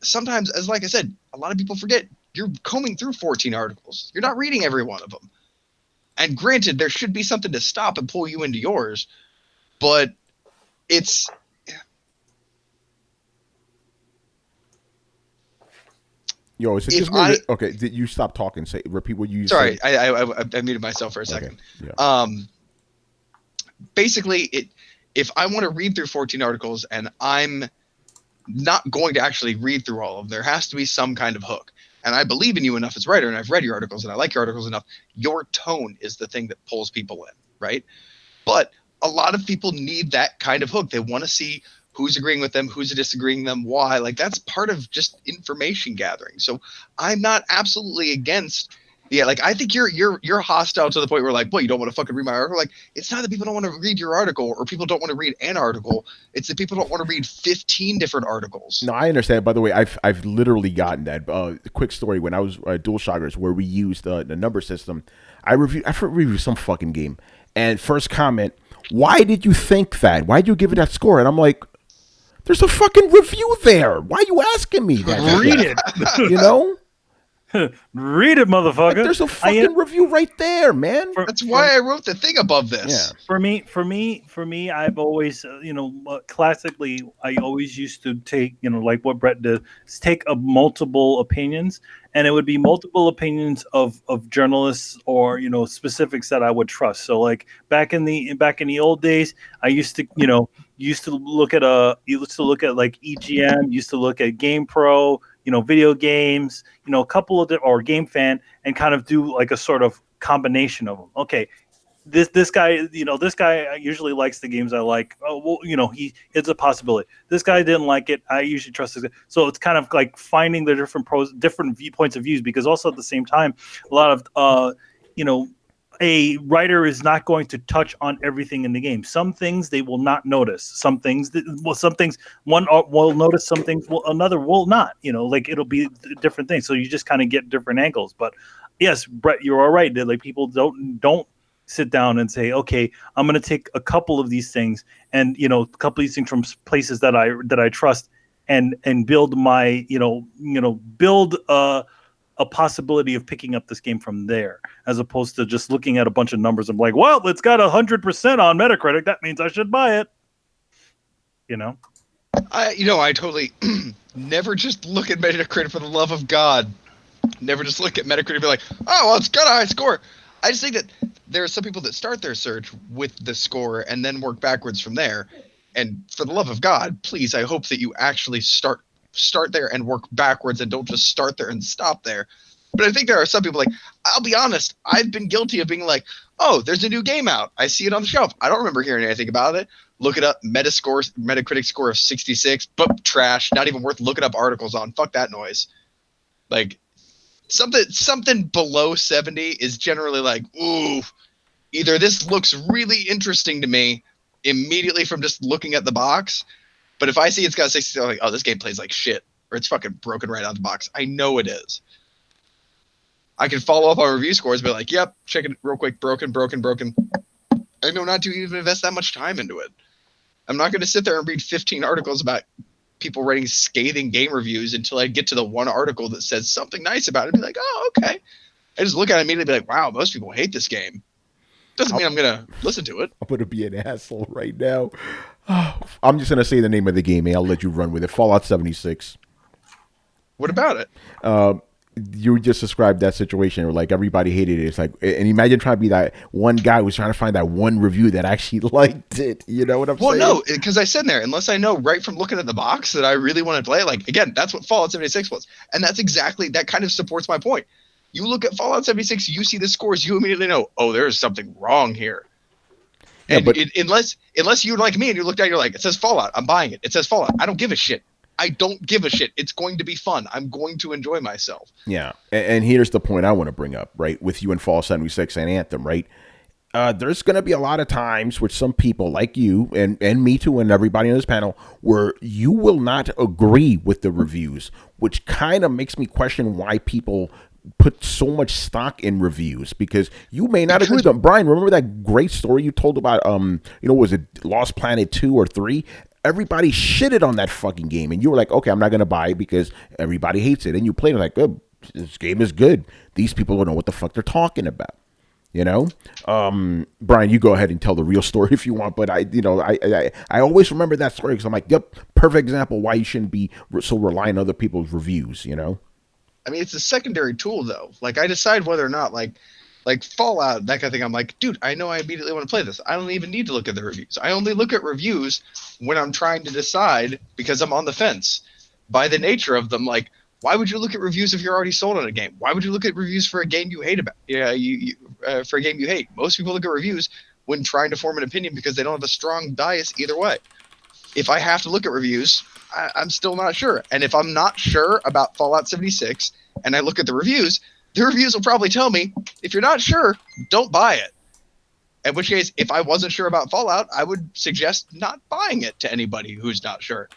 S5: Sometimes, as like I said, a lot of people forget you're combing through 14 articles. You're not reading every one of them. And granted, there should be something to stop and pull you into yours, but it's
S1: Yo, is it just me? Okay, did you stop talking? Say, repeat what you
S5: Sorry,
S1: said.
S5: I muted myself for a second.
S1: Okay. Yeah.
S5: Basically, if I want to read through 14 articles and I'm not going to actually read through all of them, there has to be some kind of hook. And I believe in you enough as a writer, and I've read your articles, and I like your articles enough. Your tone is the thing that pulls people in, right? But a lot of people need that kind of hook. They want to see
S7: who's agreeing with them, who's disagreeing them, why. Like that's part of just information gathering. So I'm not absolutely against. Yeah, like I think you're hostile to the point where like, well, you don't want to fucking read my article. Like, it's not that people don't want to read your article or people don't want to read an article. It's that people don't want to read 15 different articles.
S1: No, I understand. By the way, I've literally gotten that. Quick story: when I was Dual Shockers, where we used the number system, I reviewed some fucking game, and first comment, why did you think that? Why did you give it that score? And I'm like, there's a fucking review there. Why are you asking me that?
S2: Read it.
S1: You know?
S2: Read it, motherfucker.
S1: Like, there's a fucking review right there, man.
S7: That's why I wrote the thing above this.
S1: Yeah.
S2: For me, I've always, classically, I always used to take, like what Brett did, is take multiple opinions, and it would be multiple opinions of journalists or specifics that I would trust. So like back in the old days, I used to look at like EGM, used to look at GamePro, video games, a couple of or Game Fan, and kind of do like a sort of combination of them. Okay, this guy, this guy usually likes the games I like. Oh, well, it's a possibility. This guy didn't like it. I usually trust this guy. So it's kind of like finding the different viewpoints of views, because also at the same time, a lot of a writer is not going to touch on everything in the game. Some things they will not notice. Some things one will notice. Some things another will not. Like it'll be different things. So you just kind of get different angles. But yes, Brett, you're all right. Like people don't sit down and say, okay, I'm going to take a couple of these things and a couple of these things from places that I trust and build my build a possibility of picking up this game from there, as opposed to just looking at a bunch of numbers and like, well, it's got 100% on Metacritic. That means I should buy it.
S7: I totally never just look at Metacritic for the love of God. Never just look at Metacritic and be like, oh, well, it's got a high score. I just think that there are some people that start their search with the score and then work backwards from there. And for the love of God, please, I hope that you actually start there and work backwards and don't just start there and stop there. But I think there are some people like, I'll be honest, I've been guilty of being like, oh, there's a new game out. I see it on the shelf. I don't remember hearing anything about it. Look it up. Metacritic score of 66, but trash. Not even worth looking up articles on. Fuck that noise. Like something below 70 is generally like, ooh, either this looks really interesting to me immediately from just looking at the box. But if I see it's got 60, I'm like, oh, this game plays like shit, or it's fucking broken right out of the box. I know it is. I can follow up on review scores, be like, yep, check it real quick, broken. I know not to even invest that much time into it. I'm not going to sit there and read 15 articles about people writing scathing game reviews until I get to the one article that says something nice about it and be like, oh, okay. I just look at it immediately and be like, wow, most people hate this game. Doesn't mean I'm going to listen to it.
S1: I'm going to be an asshole right now. I'm just going to say the name of the game, and I'll let you run with it. Fallout 76.
S7: What about it?
S1: You just described that situation where like everybody hated it. It's like, and imagine trying to be that one guy who's trying to find that one review that actually liked it. You know what I'm saying?
S7: Well, no, because I said there, unless I know right from looking at the box that I really want to play it. Like, again, that's what Fallout 76 was. And that's exactly, that kind of supports my point. You look at Fallout 76, you see the scores, you immediately know, oh, there's something wrong here.
S1: Yeah,
S7: and unless you're like me and you look down, you're like, it says Fallout, I'm buying it. It says Fallout. I don't give a shit. I don't give a shit. It's going to be fun. I'm going to enjoy myself.
S1: Yeah. And here's the point I want to bring up, right, with you and Fallout 76 and Anthem, right? There's going to be a lot of times with some people like you and me too and everybody on this panel where you will not agree with the reviews, which kind of makes me question why people put so much stock in reviews, because you may not agree with them. Brian, remember that great story you told about, was it Lost Planet 2 or 3? Everybody shitted on that fucking game, and you were like, okay, I'm not going to buy it because everybody hates it. And you played it like, oh, this game is good. These people don't know what the fuck they're talking about. Brian, you go ahead and tell the real story if you want, but I always remember that story because I'm like, yep, perfect example why you shouldn't be so reliant on other people's reviews,
S7: I mean, it's a secondary tool, though. Like, I decide whether or not, like Fallout, that kind of thing. I'm like, dude, I know I immediately want to play this. I don't even need to look at the reviews. I only look at reviews when I'm trying to decide because I'm on the fence. By the nature of them, like, why would you look at reviews if you're already sold on a game? Why would you look at reviews for a game you hate about? Yeah, for a game you hate. Most people look at reviews when trying to form an opinion because they don't have a strong bias either way. if I have to look at reviews, I'm still not sure. And if I'm not sure about Fallout 76 and I look at the reviews will probably tell me, if you're not sure, don't buy it. In which case, if I wasn't sure about Fallout, I would suggest not buying it to anybody who's not sure.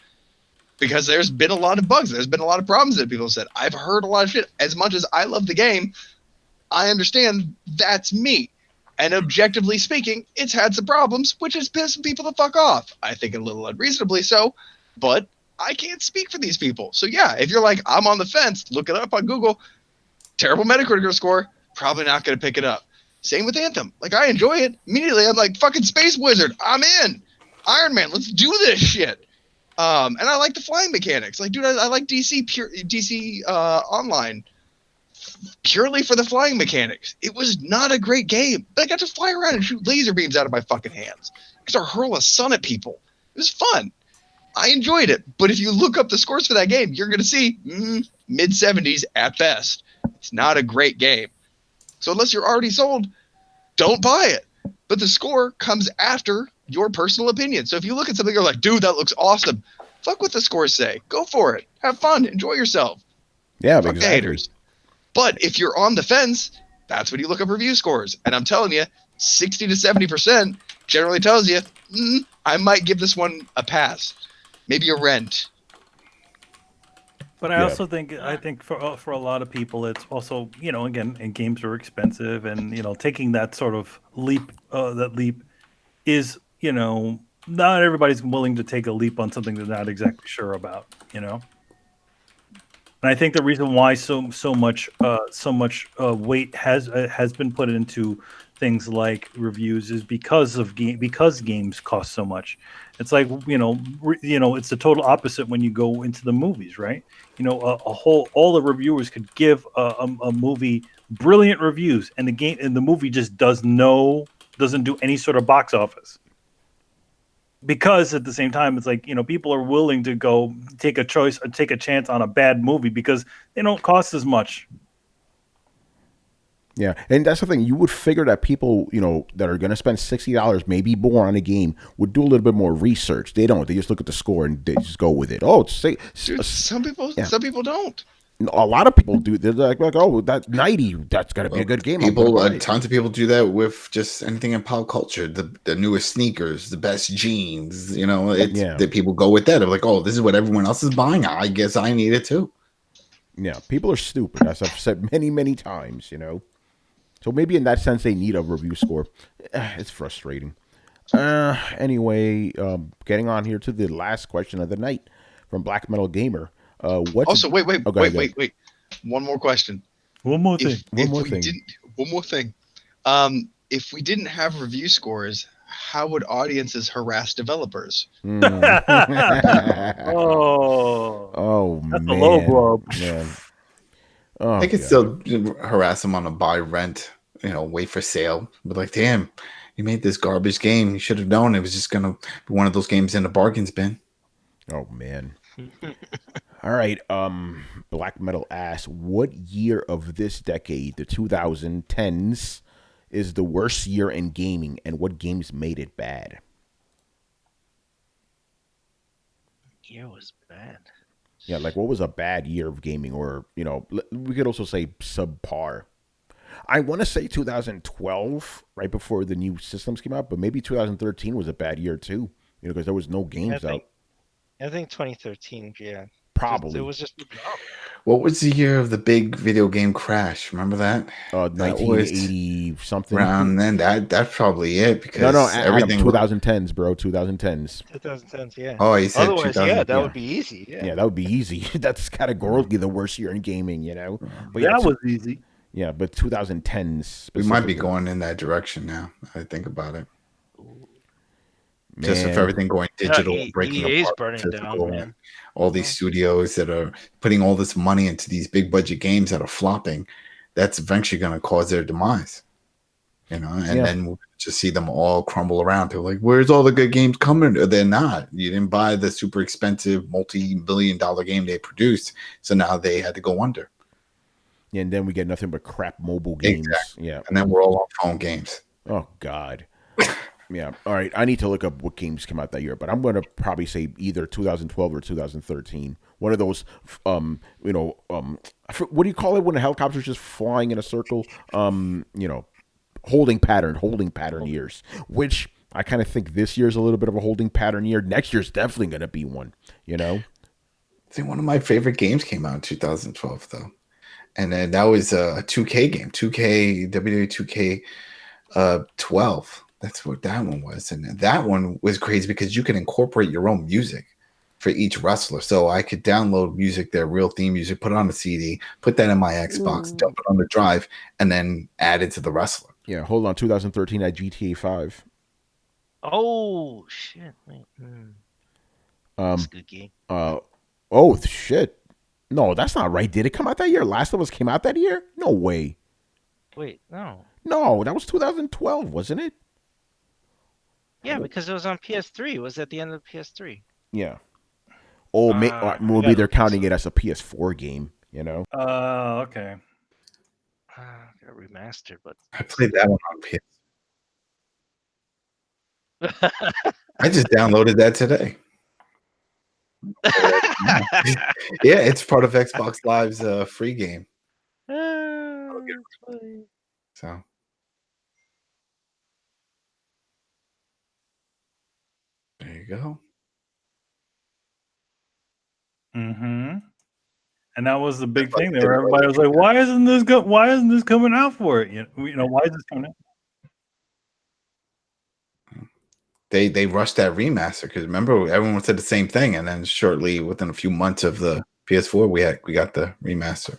S7: Because there's been a lot of bugs. There's been a lot of problems that people said. I've heard a lot of shit. As much as I love the game, I understand that's me. And objectively speaking, it's had some problems, which has pissed people the fuck off. I think a little unreasonably so, but I can't speak for these people. So yeah, if you're like, I'm on the fence, look it up on Google, terrible Metacritic score, probably not going to pick it up. Same with Anthem. Like, I enjoy it. Immediately, I'm like, fucking Space Wizard, I'm in. Iron Man, let's do this shit. And I like the flying mechanics. Like, dude, I like DC Online purely for the flying mechanics. It was not a great game, but I got to fly around and shoot laser beams out of my fucking hands. I got to hurl a sun at people. It was fun. I enjoyed it. But if you look up the scores for that game, you're going to see mid-70s at best. It's not a great game. So unless you're already sold, don't buy it. But the score comes after your personal opinion. So if you look at something, you're like, dude, that looks awesome. Fuck what the scores say. Go for it. Have fun. Enjoy yourself.
S1: Yeah,
S7: Fuck
S1: exactly.
S7: the haters. But if you're on the fence, that's when you look up review scores. And I'm telling you, 60 to 70% generally tells you, I might give this one a pass. Maybe a rent.
S2: But I also think for a lot of people, it's also, again, and games are expensive, and taking that sort of leap, is not everybody's willing to take a leap on something they're not exactly sure about, And I think the reason why so much weight has been put into things like reviews is because games cost so much. It's like it's the total opposite when you go into the movies, right? All the reviewers could give a movie brilliant reviews, and the movie just doesn't do any sort of box office. Because at the same time, it's like, people are willing to go take a chance on a bad movie because they don't cost as much.
S1: Yeah, and that's the thing. You would figure that people, that are going to spend $60, maybe more on a game, would do a little bit more research. They don't. They just look at the score and they just go with it. Oh,
S7: Dude, some people don't.
S1: A lot of people do. They're like, oh, that 90, that's got to be a good game.
S6: Tons of people do that with just anything in pop culture. The newest sneakers, the best jeans. That people go with that. They're like, oh, this is what everyone else is buying. I guess I need it too.
S1: Yeah, people are stupid, as I've said many, many times. So maybe in that sense, they need a review score. It's frustrating. Anyway, getting on here to the last question of the night from Black Metal Gamer.
S7: Wait. One more question.
S2: One more thing.
S7: One more thing. If we didn't have review scores, how would audiences harass developers?
S2: Oh,
S1: that's
S2: a low blow.
S1: Man. Oh,
S6: I could still harass them on a buy rent, wait for sale. But like, damn, you made this garbage game. You should have known it was just gonna be one of those games in the bargains bin.
S1: Oh man. All right. Black Metal asks, what year of this decade, the 2010s, is the worst year in gaming, and what games made it bad?
S3: Year was bad.
S1: Yeah, like what was a bad year of gaming, or we could also say subpar. I want to say 2012, right before the new systems came out, but maybe 2013 was a bad year too, because there was no games out.
S3: I think 2013, yeah.
S1: Probably.
S3: It was just.
S6: What was the year of the big video game crash? Remember that?
S1: 1980 something.
S6: Around then, that's probably it. Because
S1: everything 2010s, bro. 2010s.
S3: 2010s, yeah.
S6: Oh, he said.
S3: Otherwise, that would be easy.
S1: Yeah, that would be easy. That's categorically the worst year in gaming, But
S2: that was easy.
S1: Yeah, but 2010s.
S6: We might be going in that direction now. I think about it.
S1: Man.
S6: Just with everything going digital, breaking
S3: EA's
S6: apart,
S3: burning down, man.
S6: All these studios that are putting all this money into these big budget games that are flopping, that's eventually going to cause their demise. Then we'll just see them all crumble around. They're like, where's all the good games coming? They're not. You didn't buy the super expensive multi-billion-dollar game they produced, so now they had to go under.
S1: Yeah, and then we get nothing but crap mobile games.
S6: Exactly.
S1: Yeah.
S6: And then we're all on phone games.
S1: Oh, God. Yeah. All right. I need to look up what games came out that year, but I'm going to probably say either 2012 or 2013. One of those, what do you call it when a helicopter's just flying in a circle? Holding pattern years, which I kind of think this year's a little bit of a holding pattern year. Next year's definitely going to be one,
S6: See, one of my favorite games came out in 2012, though. And then that was a 2K game, 2K, WWE 2K 12. That's what that one was. And that one was crazy because you can incorporate your own music for each wrestler. So I could download music, their real theme music, put it on a CD, put that in my Xbox, dump it on the drive, and then add it to the wrestler.
S1: Yeah, hold on. 2013 at GTA 5.
S3: Oh shit! Wait, that's a good game.
S1: Oh shit! No, that's not right. Did it come out that year? Last of Us came out that year? No way.
S3: Wait, no.
S1: No, that was 2012, wasn't it?
S3: Yeah, because it was on PS3. It was at the end of PS3.
S1: Yeah. Oh, maybe they're counting it as a PS4 game.
S2: Okay.
S3: Got remastered, but
S6: I played that one on PS. I just downloaded that today. Yeah, it's part of Xbox Live's free game. So there you go.
S2: Mm-hmm. And that was the big thing there. Everybody was like, "Why isn't this coming out for it? Why is this coming out?"
S6: They rushed that remaster because remember everyone said the same thing, and then shortly within a few months of the PS4, we got the remaster.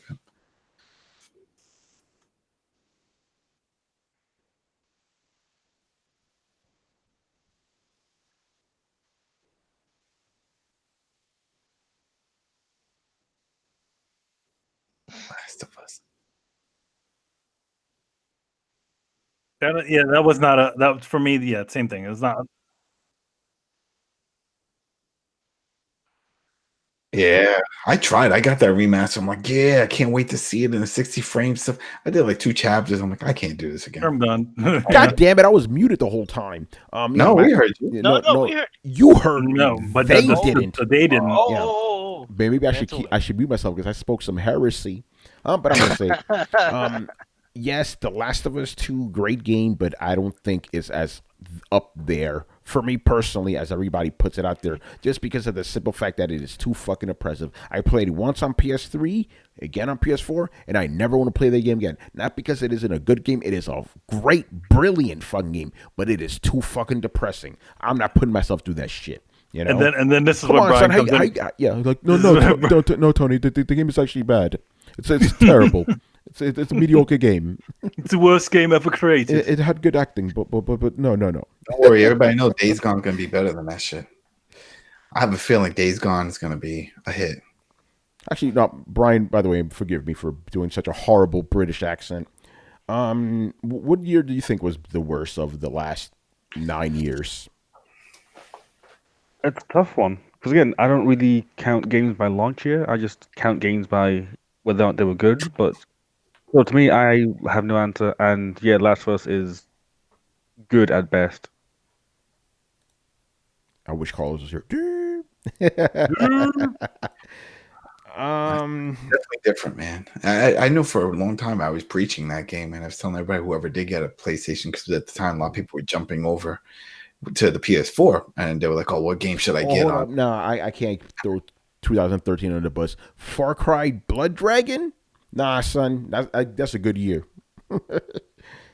S6: Last of Us.
S2: That was not that was for me. Yeah, same thing. It was not.
S6: Yeah, I tried. I got that remaster. I'm like, yeah, I can't wait to see it in the 60 frames stuff. I did like 2 chapters. I'm like, I can't do this again.
S2: I'm done.
S1: God damn it! I was muted the whole time.
S6: No, we heard you.
S3: No, we heard.
S1: You heard me.
S2: No, but
S1: they
S2: that's
S1: didn't.
S2: true. They didn't.
S3: Oh.
S1: Maybe I should mute myself because I spoke some heresy. But I'm gonna say, yes, The Last of Us 2, great game, but I don't think it's as up there for me personally as everybody puts it out there, just because of the simple fact that it is too fucking oppressive. I played it once on PS3, again on PS4, and I never want to play that game again. Not because it isn't a good game, it is a great, brilliant fucking game, but it is too fucking depressing. I'm not putting myself through that shit.
S2: And then this is
S1: Come
S2: what
S1: on,
S2: Brian
S1: son,
S2: comes in.
S1: yeah, like no, Tony, the game is actually bad. It's terrible. It's a mediocre game.
S2: It's the worst game ever created.
S1: It had good acting, but no.
S6: Don't worry, everybody knows Days Gone is gonna be better than that shit. I have a feeling Days Gone is gonna be a hit.
S1: Actually, no, Brian, by the way, forgive me for doing such a horrible British accent. What year do you think was the worst of the last 9 years?
S4: It's a tough one because again, I don't really count games by launch year. I just count games by whether or not they were good. But so to me, I have no answer. And yeah, Last of Us is good at best.
S1: I wish Carlos was here.
S6: Definitely different, man. I know for a long time I was preaching that game, and I was telling everybody whoever did get a PlayStation, because at the time a lot of people were jumping over to the PS4, and they were like, "Oh, what game should I get on?"
S1: No, I can't throw 2013 under the bus. Far Cry Blood Dragon? Nah, son, that's a good year.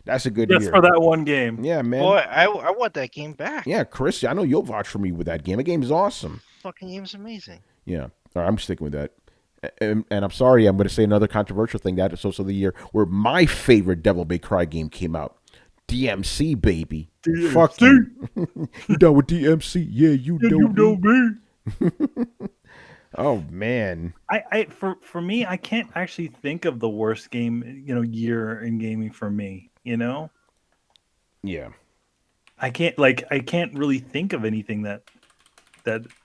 S1: That's a good year.
S2: Just for that one game.
S1: Yeah, man.
S3: Boy, I want that game back.
S1: Yeah, Chris, I know you'll vouch for me with that game. The game is awesome.
S3: Fucking game's amazing.
S1: Yeah, all right, I'm sticking with that. And I'm sorry, I'm going to say another controversial thing. That is also the year where my favorite Devil May Cry game came out. DMC, baby.
S2: DMC.
S1: Fuck you. You down with DMC? Yeah, you know me. Oh man.
S2: For me, I can't actually think of the worst game, year in gaming for me,
S1: Yeah.
S2: I can't really think of anything that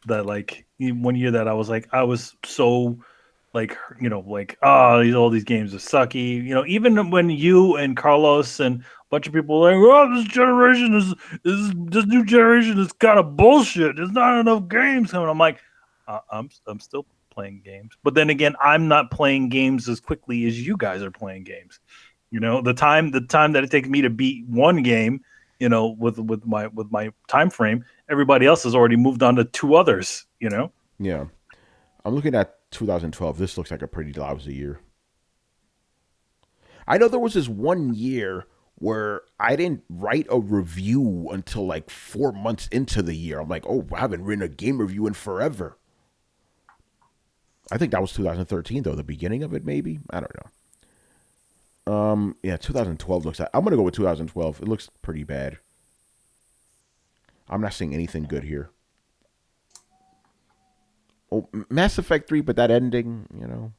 S2: like one year that I was so all these games are sucky. Even when you and Carlos and bunch of people are like, "Oh, this new generation is kind of bullshit. There's not enough games coming." I'm like, I'm still playing games, but then again, I'm not playing games as quickly as you guys are playing games. You know, the time that it takes me to beat one game, you know, with my time frame, everybody else has already moved on to 2 others. You know.
S1: Yeah. I'm looking at 2012. This looks like a pretty lousy year. I know there was this one year where I didn't write a review until like 4 months into the year. I'm like, oh, I haven't written a game review in forever. I think that was 2013, though. The beginning of it, maybe? I don't know. Yeah, 2012 looks like... I'm going to go with 2012. It looks pretty bad. I'm not seeing anything good here. Oh, Mass Effect 3, but that ending, you know...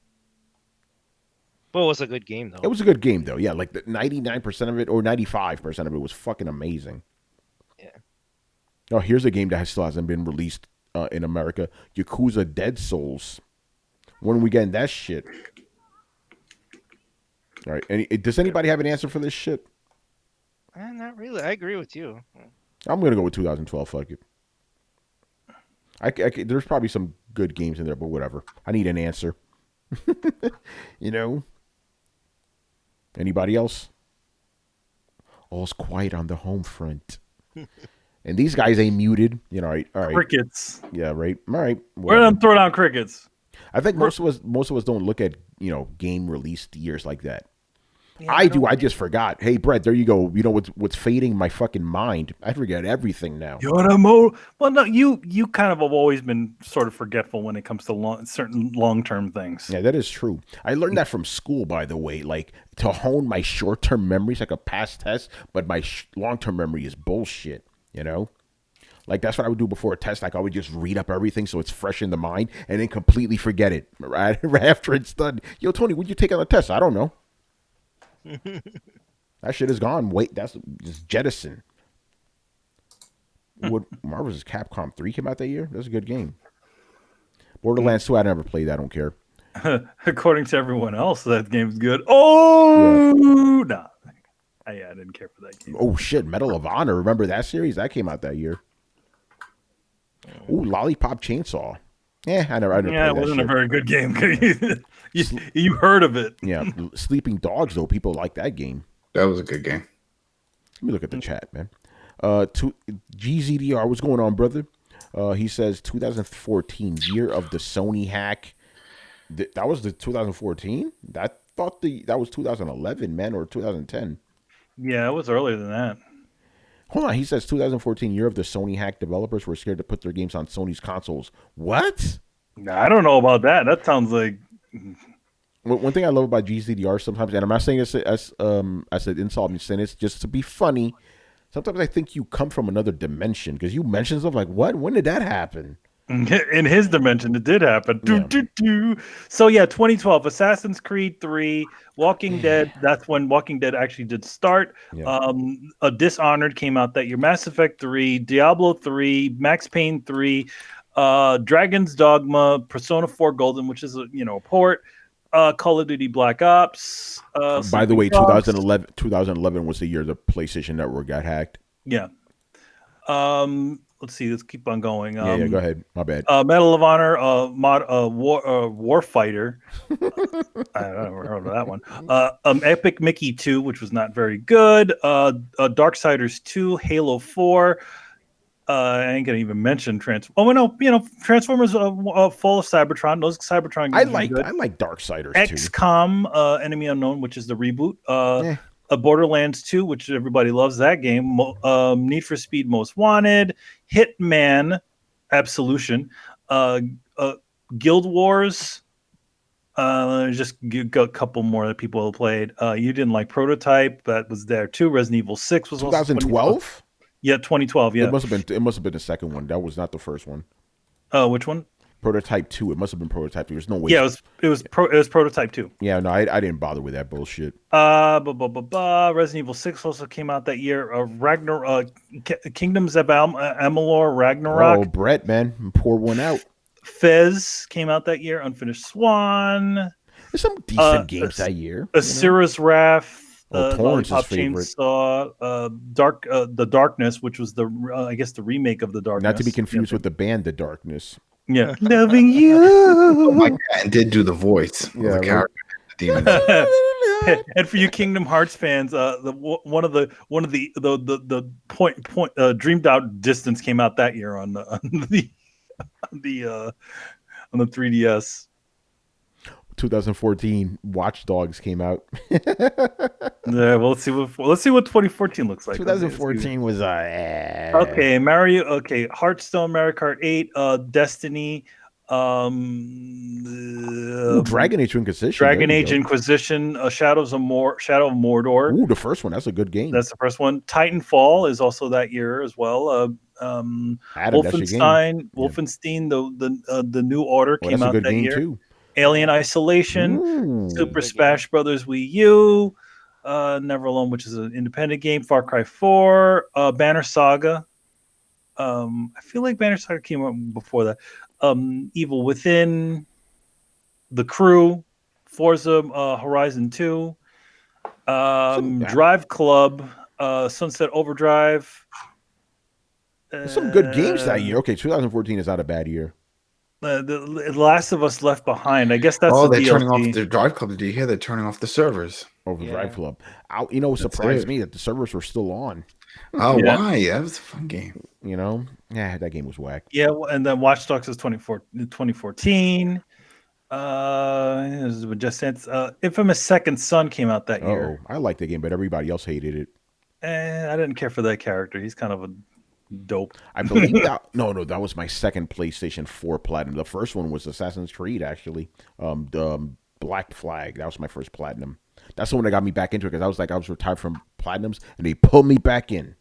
S3: Well, it was a good game, though.
S1: It was a good game, though. Yeah, like 99% of it, or 95% of it was fucking amazing.
S3: Yeah.
S1: Oh, here's a game that still hasn't been released in America. Yakuza Dead Souls. When are we getting that shit? All right. Does anybody have an answer for this shit?
S3: Not really. I agree with you.
S1: I'm going to go with 2012. Fuck it. There's probably some good games in there, but whatever. I need an answer. You know? Anybody else? All's quiet on the home front. And these guys ain't muted. You know, all right.
S2: Crickets.
S1: Yeah, right. All right.
S2: We're going to throw down crickets.
S1: I think most of us don't look at, you know, game released years like that.
S2: Yeah,
S1: I do. I just forgot. Hey, Brett, there you go. You know what's fading my fucking mind? I forget everything now.
S2: Well, no, you kind of have always been sort of forgetful when it comes to certain long-term things.
S1: Yeah, that is true. I learned that from school, by the way. Like, to hone my short-term memories, like a past test, but my long-term memory is bullshit, you know? Like, that's what I would do before a test. Like, I would just read up everything so it's fresh in the mind and then completely forget it right after it's done. Yo, Tony, what'd you take on the test? I don't know. That shit is gone. Wait, that's just jettison. What Marvel's Capcom 3 came out that year? That's a good game. Borderlands 2, I never played. I don't care.
S2: According to everyone else, that game's good. Oh, yeah. Nah. I didn't care for that game.
S1: Oh, shit. Medal of Honor. Remember that series? That came out that year. Ooh, Lollipop Chainsaw. Yeah, I never
S2: yeah, it wasn't a very good game. you heard of it.
S1: Yeah, Sleeping Dogs, though. People like that game.
S6: That was a good game.
S1: Let me look at the chat, man. GZDR, what's going on, brother? He says 2014, year of the Sony hack. That was the 2014? I thought that was 2011, man, or 2010.
S2: Yeah, it was earlier than that.
S1: Hold on, he says 2014, year of the Sony hack. Developers were scared to put their games on Sony's consoles. What?
S2: I don't know about that. That sounds like...
S1: One thing I love about GZDR sometimes, and I'm not saying this as an insult, I'm saying it's just to be funny. Sometimes I think you come from another dimension because you mention stuff like, what? When did that happen?
S2: In his dimension, it did happen.
S1: Yeah.
S2: So, yeah, 2012, Assassin's Creed 3, Walking Dead. That's when Walking Dead actually did start.
S1: Yeah.
S2: Dishonored came out that year. Mass Effect 3, Diablo 3, Max Payne 3, Dragon's Dogma, Persona 4 Golden, which is a port. Call of Duty Black Ops.
S1: By the way, 2011 was the year the PlayStation Network got hacked.
S2: Yeah. Let's see. Let's keep on going.
S1: Yeah, go ahead. My bad.
S2: Medal of Honor, Warfighter. I never heard of that one. Epic Mickey 2, which was not very good. Darksiders 2, Halo 4. I ain't gonna even mention Transformers. Transformers Fall of Cybertron. Those Cybertron games
S1: I like Darksiders too.
S2: XCOM, Enemy Unknown, which is the reboot. Borderlands 2, which everybody loves that game. Need for Speed Most Wanted. Hitman Absolution. Guild Wars. Just a couple more that people have played. You didn't like Prototype. That was there too. Resident Evil 6 was
S1: 2012.
S2: Yeah, 2012. Yeah,
S1: it must have been the second one. That was not the first one.
S2: Which one?
S1: Prototype 2. It must have been Prototype 2. There's no way.
S2: Yeah, it was Prototype 2.
S1: Yeah, no, I didn't bother with that bullshit.
S2: Resident Evil 6 also came out that year. Kingdoms of Amalur Ragnarok.
S1: Oh, Brett, man, pour one out.
S2: Fez came out that year. Unfinished Swan.
S1: There's some decent games that year.
S2: Asura's Wrath.
S1: Torrance's
S2: Lollipop
S1: favorite.
S2: Chainsaw, the Darkness, which was the I guess the remake of the Darkness.
S1: Not to be confused with the band The Darkness.
S2: Yeah, loving you.
S6: Oh my god, and did do the voice of
S1: Yeah,
S6: the
S1: like-
S6: character, the demon.
S2: And for you Kingdom Hearts fans, one of the point Dreamed Out Distance came out that year on the 3DS.
S1: 2014, Watch Dogs came out.
S2: Yeah, well, let's see what 2014 looks like.
S1: 2014 was
S2: Okay, Mario. Okay, Hearthstone, Mario Kart 8, Destiny,
S1: Dragon Age Inquisition.
S2: Dragon
S1: There you
S2: Age
S1: go.
S2: Inquisition, Shadow of Mordor.
S1: Ooh, the first one. That's a good game.
S2: That's the first one. Titanfall is also that year as well.
S1: Adam, that's your game.
S2: Wolfenstein, the New Order
S1: Oh,
S2: came
S1: that's a
S2: out
S1: good
S2: that
S1: game
S2: year.
S1: too.
S2: Alien Isolation,
S1: Ooh.
S2: Super Smash Brothers Wii U, Never Alone, which is an independent game. Far Cry 4, Banner Saga. I feel like Banner Saga came out before that. Evil Within, The Crew, Forza Horizon 2, Drive Club, Sunset Overdrive.
S1: Some good games that year. Okay, 2014 is not a bad year.
S2: The Last of Us Left Behind. I guess that's
S6: Oh,
S2: the
S6: they're
S2: DLC.
S6: turning off the Drive Club. Did you hear they're turning off the servers?
S1: Over
S3: Yeah.
S1: Drive Club. You know, it surprised
S6: it.
S1: me that the servers were still on.
S6: Oh,
S2: Yeah.
S6: why? That was a fun game.
S1: You know? Yeah, that game was whack.
S2: Yeah, and then Watch Dogs is 2014. Just since Infamous Second Son came out that year.
S1: I liked the game, but everybody else hated it.
S2: I didn't care for that character. He's kind of a dope.
S1: I believe that that was my second PlayStation 4 platinum. The first one was Assassin's Creed, actually. The Black Flag. That was my first platinum. That's the one that got me back into it because I was retired from platinums and they pulled me back in.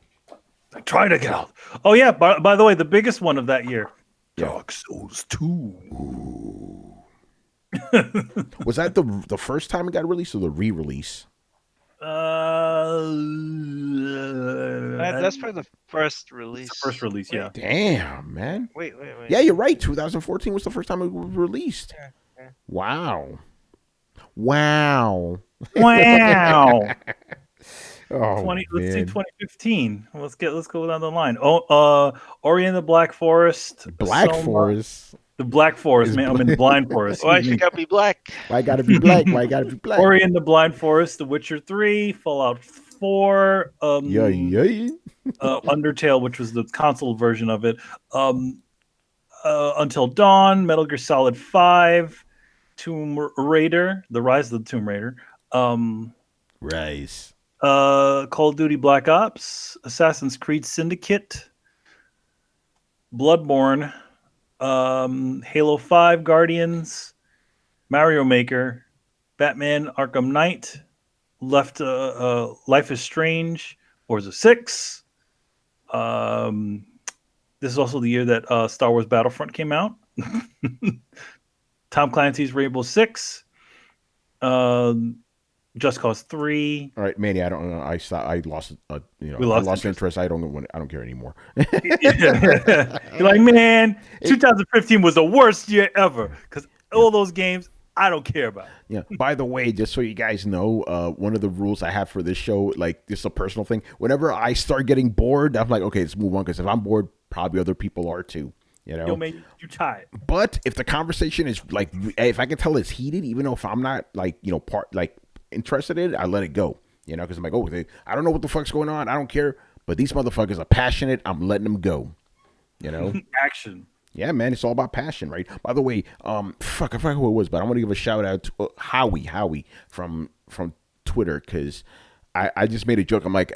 S2: I tried to get out. Oh yeah, by the way, the biggest one of that year,
S1: Yeah.
S2: Dark Souls 2.
S1: Was that the first time it got released or the re-release?
S3: That's probably the first release.
S2: It's the first release, yeah.
S1: Damn, man.
S3: Wait.
S1: Yeah, you're right. 2014 was the first time it was released.
S3: Yeah.
S1: Wow.
S2: Wow.
S1: Oh,
S2: Let's do
S1: man.
S2: 2015. Let's go down the line. Ori and the Black Forest.
S1: Black
S2: Soma-
S1: Forest.
S2: The Black Forest,
S1: Is
S2: man. I'm in Blind Forest.
S3: Why
S2: excuse
S3: she
S2: me.
S3: gotta be black?
S1: Why gotta be black? Why gotta be black?
S2: Ori and the Blind Forest, The Witcher 3, Fallout 4,
S1: Yeah.
S2: Undertale, which was the console version of it, Until Dawn, Metal Gear Solid 5, Tomb Raider, The Rise of the Tomb Raider,
S1: Rise.
S2: Call of Duty Black Ops, Assassin's Creed Syndicate, Bloodborne, Halo 5, Guardians, Mario Maker, Batman Arkham Knight, Life is Strange, Forza 6. This is also the year that Star Wars Battlefront came out. Tom Clancy's Rainbow Six, Just Cause 3.
S1: All right, Manny. I don't know. I lost.
S2: We
S1: I
S2: lost
S1: lost interest. I don't care anymore.
S2: You're like, man, 2015 was the worst year ever because all those games I don't care about.
S1: Yeah. By the way, just so you guys know, one of the rules I have for this show, like this is a personal thing. Whenever I start getting bored, I'm like, okay, let's move on. Because if I'm bored, probably other people are too. You know.
S2: Yo, man, you tired.
S1: But if the conversation is like, if I can tell it's heated, even though if I'm not like, interested in it, I let it go. You know, because I'm like, oh, I don't know what the fuck's going on. I don't care. But these motherfuckers are passionate. I'm letting them go. You know.
S2: Action.
S1: Yeah, man, it's all about passion, right? By the way, I forgot who it was, but I want to give a shout out to Howie from Twitter, because I just made a joke. I'm like,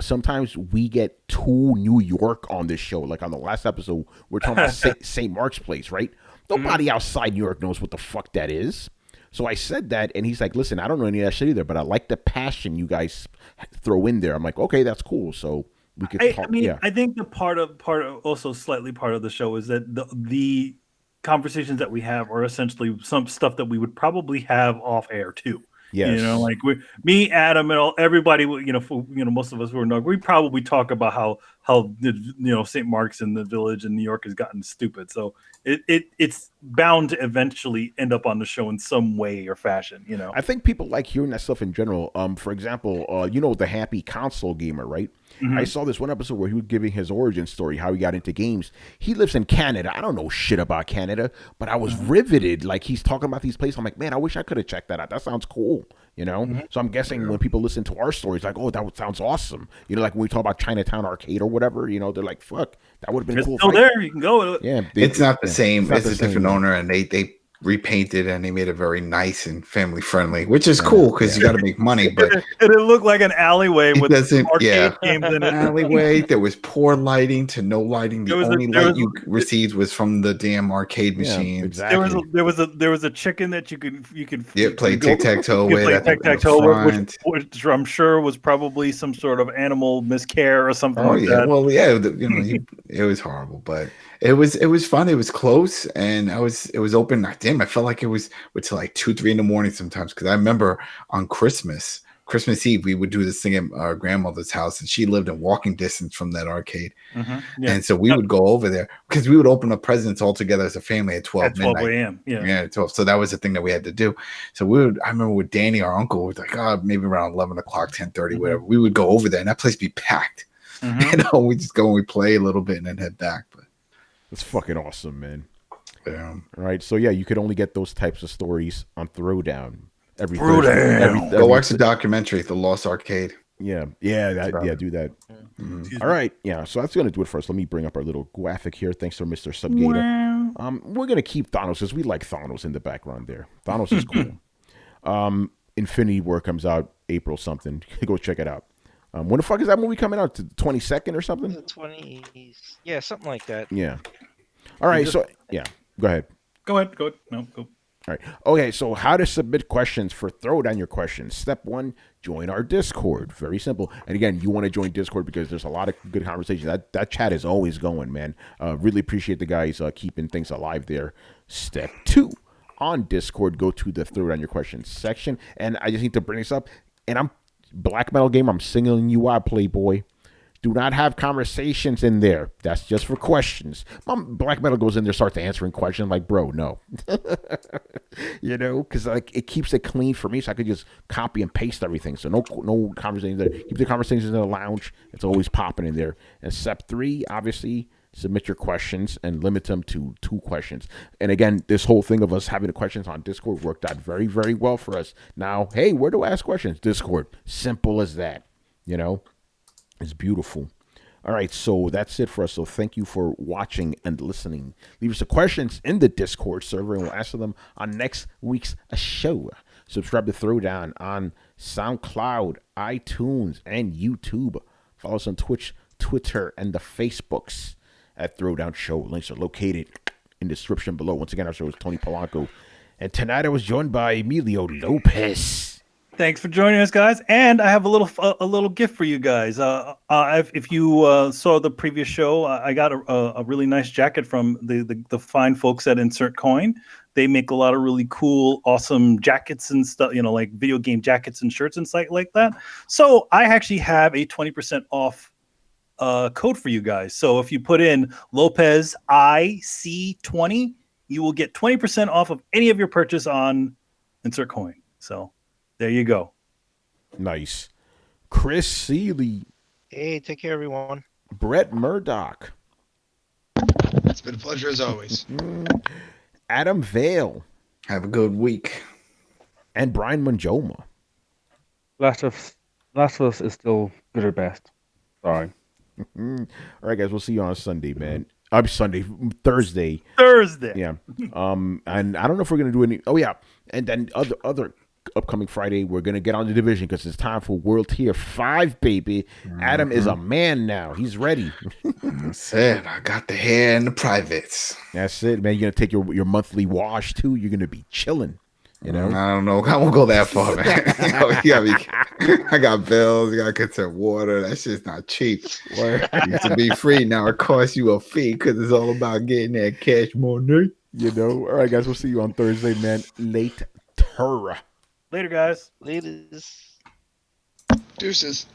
S1: sometimes we get too New York on this show. Like on the last episode, we're talking about St. Mark's Place, right? Nobody outside New York knows what the fuck that is. So I said that, and he's like, listen, I don't know any of that shit either, but I like the passion you guys throw in there. I'm like, okay, that's cool. So we could talk.
S2: I think the part of also slightly part of the show is that the conversations that we have are essentially some stuff that we would probably have off air too.
S1: Yes.
S2: Like me, Adam, and everybody. Most of us who are New York, we probably talk about how St. Mark's in the Village in New York has gotten stupid. So it's bound to eventually end up on the show in some way or fashion.
S1: I think people like hearing that stuff in general. For example, the happy console gamer, right?
S2: Mhm.
S1: I saw this one episode where he was giving his origin story, how he got into games. He lives in Canada. I don't know shit about Canada, but I was riveted. Like, he's talking about these places. I'm like, man, I wish I could have checked that out. That sounds cool, So I'm guessing when people listen to our stories, like, oh, sounds awesome. Like when we talk about Chinatown Arcade or whatever, they're like, fuck, that would have been
S2: It's
S1: cool.
S2: still there. You can go.
S1: Yeah,
S6: It's not the same.
S1: not
S6: It's
S1: the
S6: a different
S1: same.
S6: owner, and they repainted and they made it very nice and family friendly, which is cool because you got to make money. But
S2: And it looked like an alleyway
S6: it
S2: with
S6: doesn't.
S2: arcade
S6: Yeah,
S2: games in it.
S6: alleyway. There was poor lighting to no lighting. The
S2: There was
S6: only
S2: there
S6: light
S2: was
S6: you received was from the damn arcade machines.
S1: exactly.
S2: There was a chicken that you could
S6: Yeah, play tic tac toe
S2: You
S6: with.
S2: play
S6: at the- in the
S2: tic-tac-toe,
S6: front.
S2: which I'm sure was probably some sort of animal miscare or something
S6: Oh
S2: like
S6: yeah,
S2: that.
S6: well yeah, it was horrible, but it was fun. It was close, and it was open. Damn, I felt like it was till like 2-3 in the morning sometimes. Because I remember on Christmas Eve, we would do this thing at our grandmother's house, and she lived in walking distance from that arcade,
S2: Yeah.
S6: and so we would go over there because we would open up presents all together as a family at 12
S2: At 12
S6: midnight.
S2: a.m. Yeah.
S6: Yeah, 12. So that was the thing that we had to do. So I remember with Danny, our uncle, was like, maybe around 11 o'clock, 10:30, whatever. We would go over there, and that place be packed.
S2: Mhm.
S6: We just go and we play a little bit and then head back. But
S1: It's fucking awesome, man.
S6: yeah.
S1: All right, so yeah, you could only get those types of stories on Throwdown every
S2: Throwdown.
S1: Thursday.
S6: Go watch the documentary, The Lost Arcade.
S1: Yeah, do that.
S6: Mhm.
S1: All right, yeah. So that's gonna do it for us. Let me bring up our little graphic here. Thanks for Mr. Subgator. We're gonna keep Thanos because we like Thanos in the background there. Thanos is cool. Infinity War comes out April something. Go check it out. When the fuck is that movie coming out? The 22nd or something?
S3: The 20s. Yeah, something like that.
S1: Yeah. All right. So yeah, go ahead.
S2: Go ahead. No, go.
S1: All right. Okay, so how to submit questions for Throwdown Your Questions. Step 1, join our Discord. Very simple. And again, you want to join Discord because there's a lot of good conversation. That chat is always going, man. Really appreciate the guys keeping things alive there. Step 2, on Discord, go to the Throwdown Your Questions section. And I just need to bring this up. And I'm Black Metal Game. I'm singling you out, Playboy. Do not have conversations in there. That's just for questions. Black Metal goes in there, starts answering questions like, bro, no. Because like it keeps it clean for me, so I could just copy and paste everything. So no conversations there. Keep the conversations in the lounge. It's always popping in there. And step 3, obviously, submit your questions and limit them to 2 questions. And again, this whole thing of us having the questions on Discord worked out very, very well for us. Now, hey, where do I ask questions? Discord. Simple as that. It's beautiful. All right, so that's it for us. So thank you for watching and listening. Leave us the questions in the Discord server, and we'll answer them on next week's show. Subscribe to Throwdown on SoundCloud, iTunes, and YouTube. Follow us on Twitch, Twitter, and the Facebooks at Throwdown Show. Links are located in the description below. Once again, our show is Tony Polanco. And tonight I was joined by Emilio Lopez.
S2: Thanks for joining us, guys. And I have a little gift for you guys. If you saw the previous show, I got a really nice jacket from the fine folks at Insert Coin. They make a lot of really cool, awesome jackets and stuff, like video game jackets and shirts and stuff like that. So I actually have a 20% off code for you guys. So if you put in Lopez IC20, you will get 20% off of any of your purchase on Insert Coin. So there you go.
S1: Nice. Chris Seeley.
S3: Hey, take care, everyone.
S1: Brett Murdoch.
S7: It's been a pleasure as always.
S1: Adam Vale.
S6: Have a good week.
S1: And Brian Manjoma.
S4: Last of Us is still good or best. Sorry.
S1: All right, guys. We'll see you on Sunday, man. Thursday. Yeah. And I don't know if we're gonna do any. Oh yeah. And then other upcoming Friday, we're gonna get on the division because it's time for World Tier 5, baby. Adam is a man now. He's ready.
S6: That's it. I got the hair and the privates.
S1: That's it, man. You're gonna take your monthly wash too. You're gonna be chilling.
S6: I don't know. I won't go that far, man. I got bills. I got to consume water. That shit's not cheap. It used to be free. Now it costs you a fee because it's all about getting that cash money.
S1: All right, guys. We'll see you on Thursday, man. Later.
S2: Later, guys.
S3: Ladies.
S5: Deuces.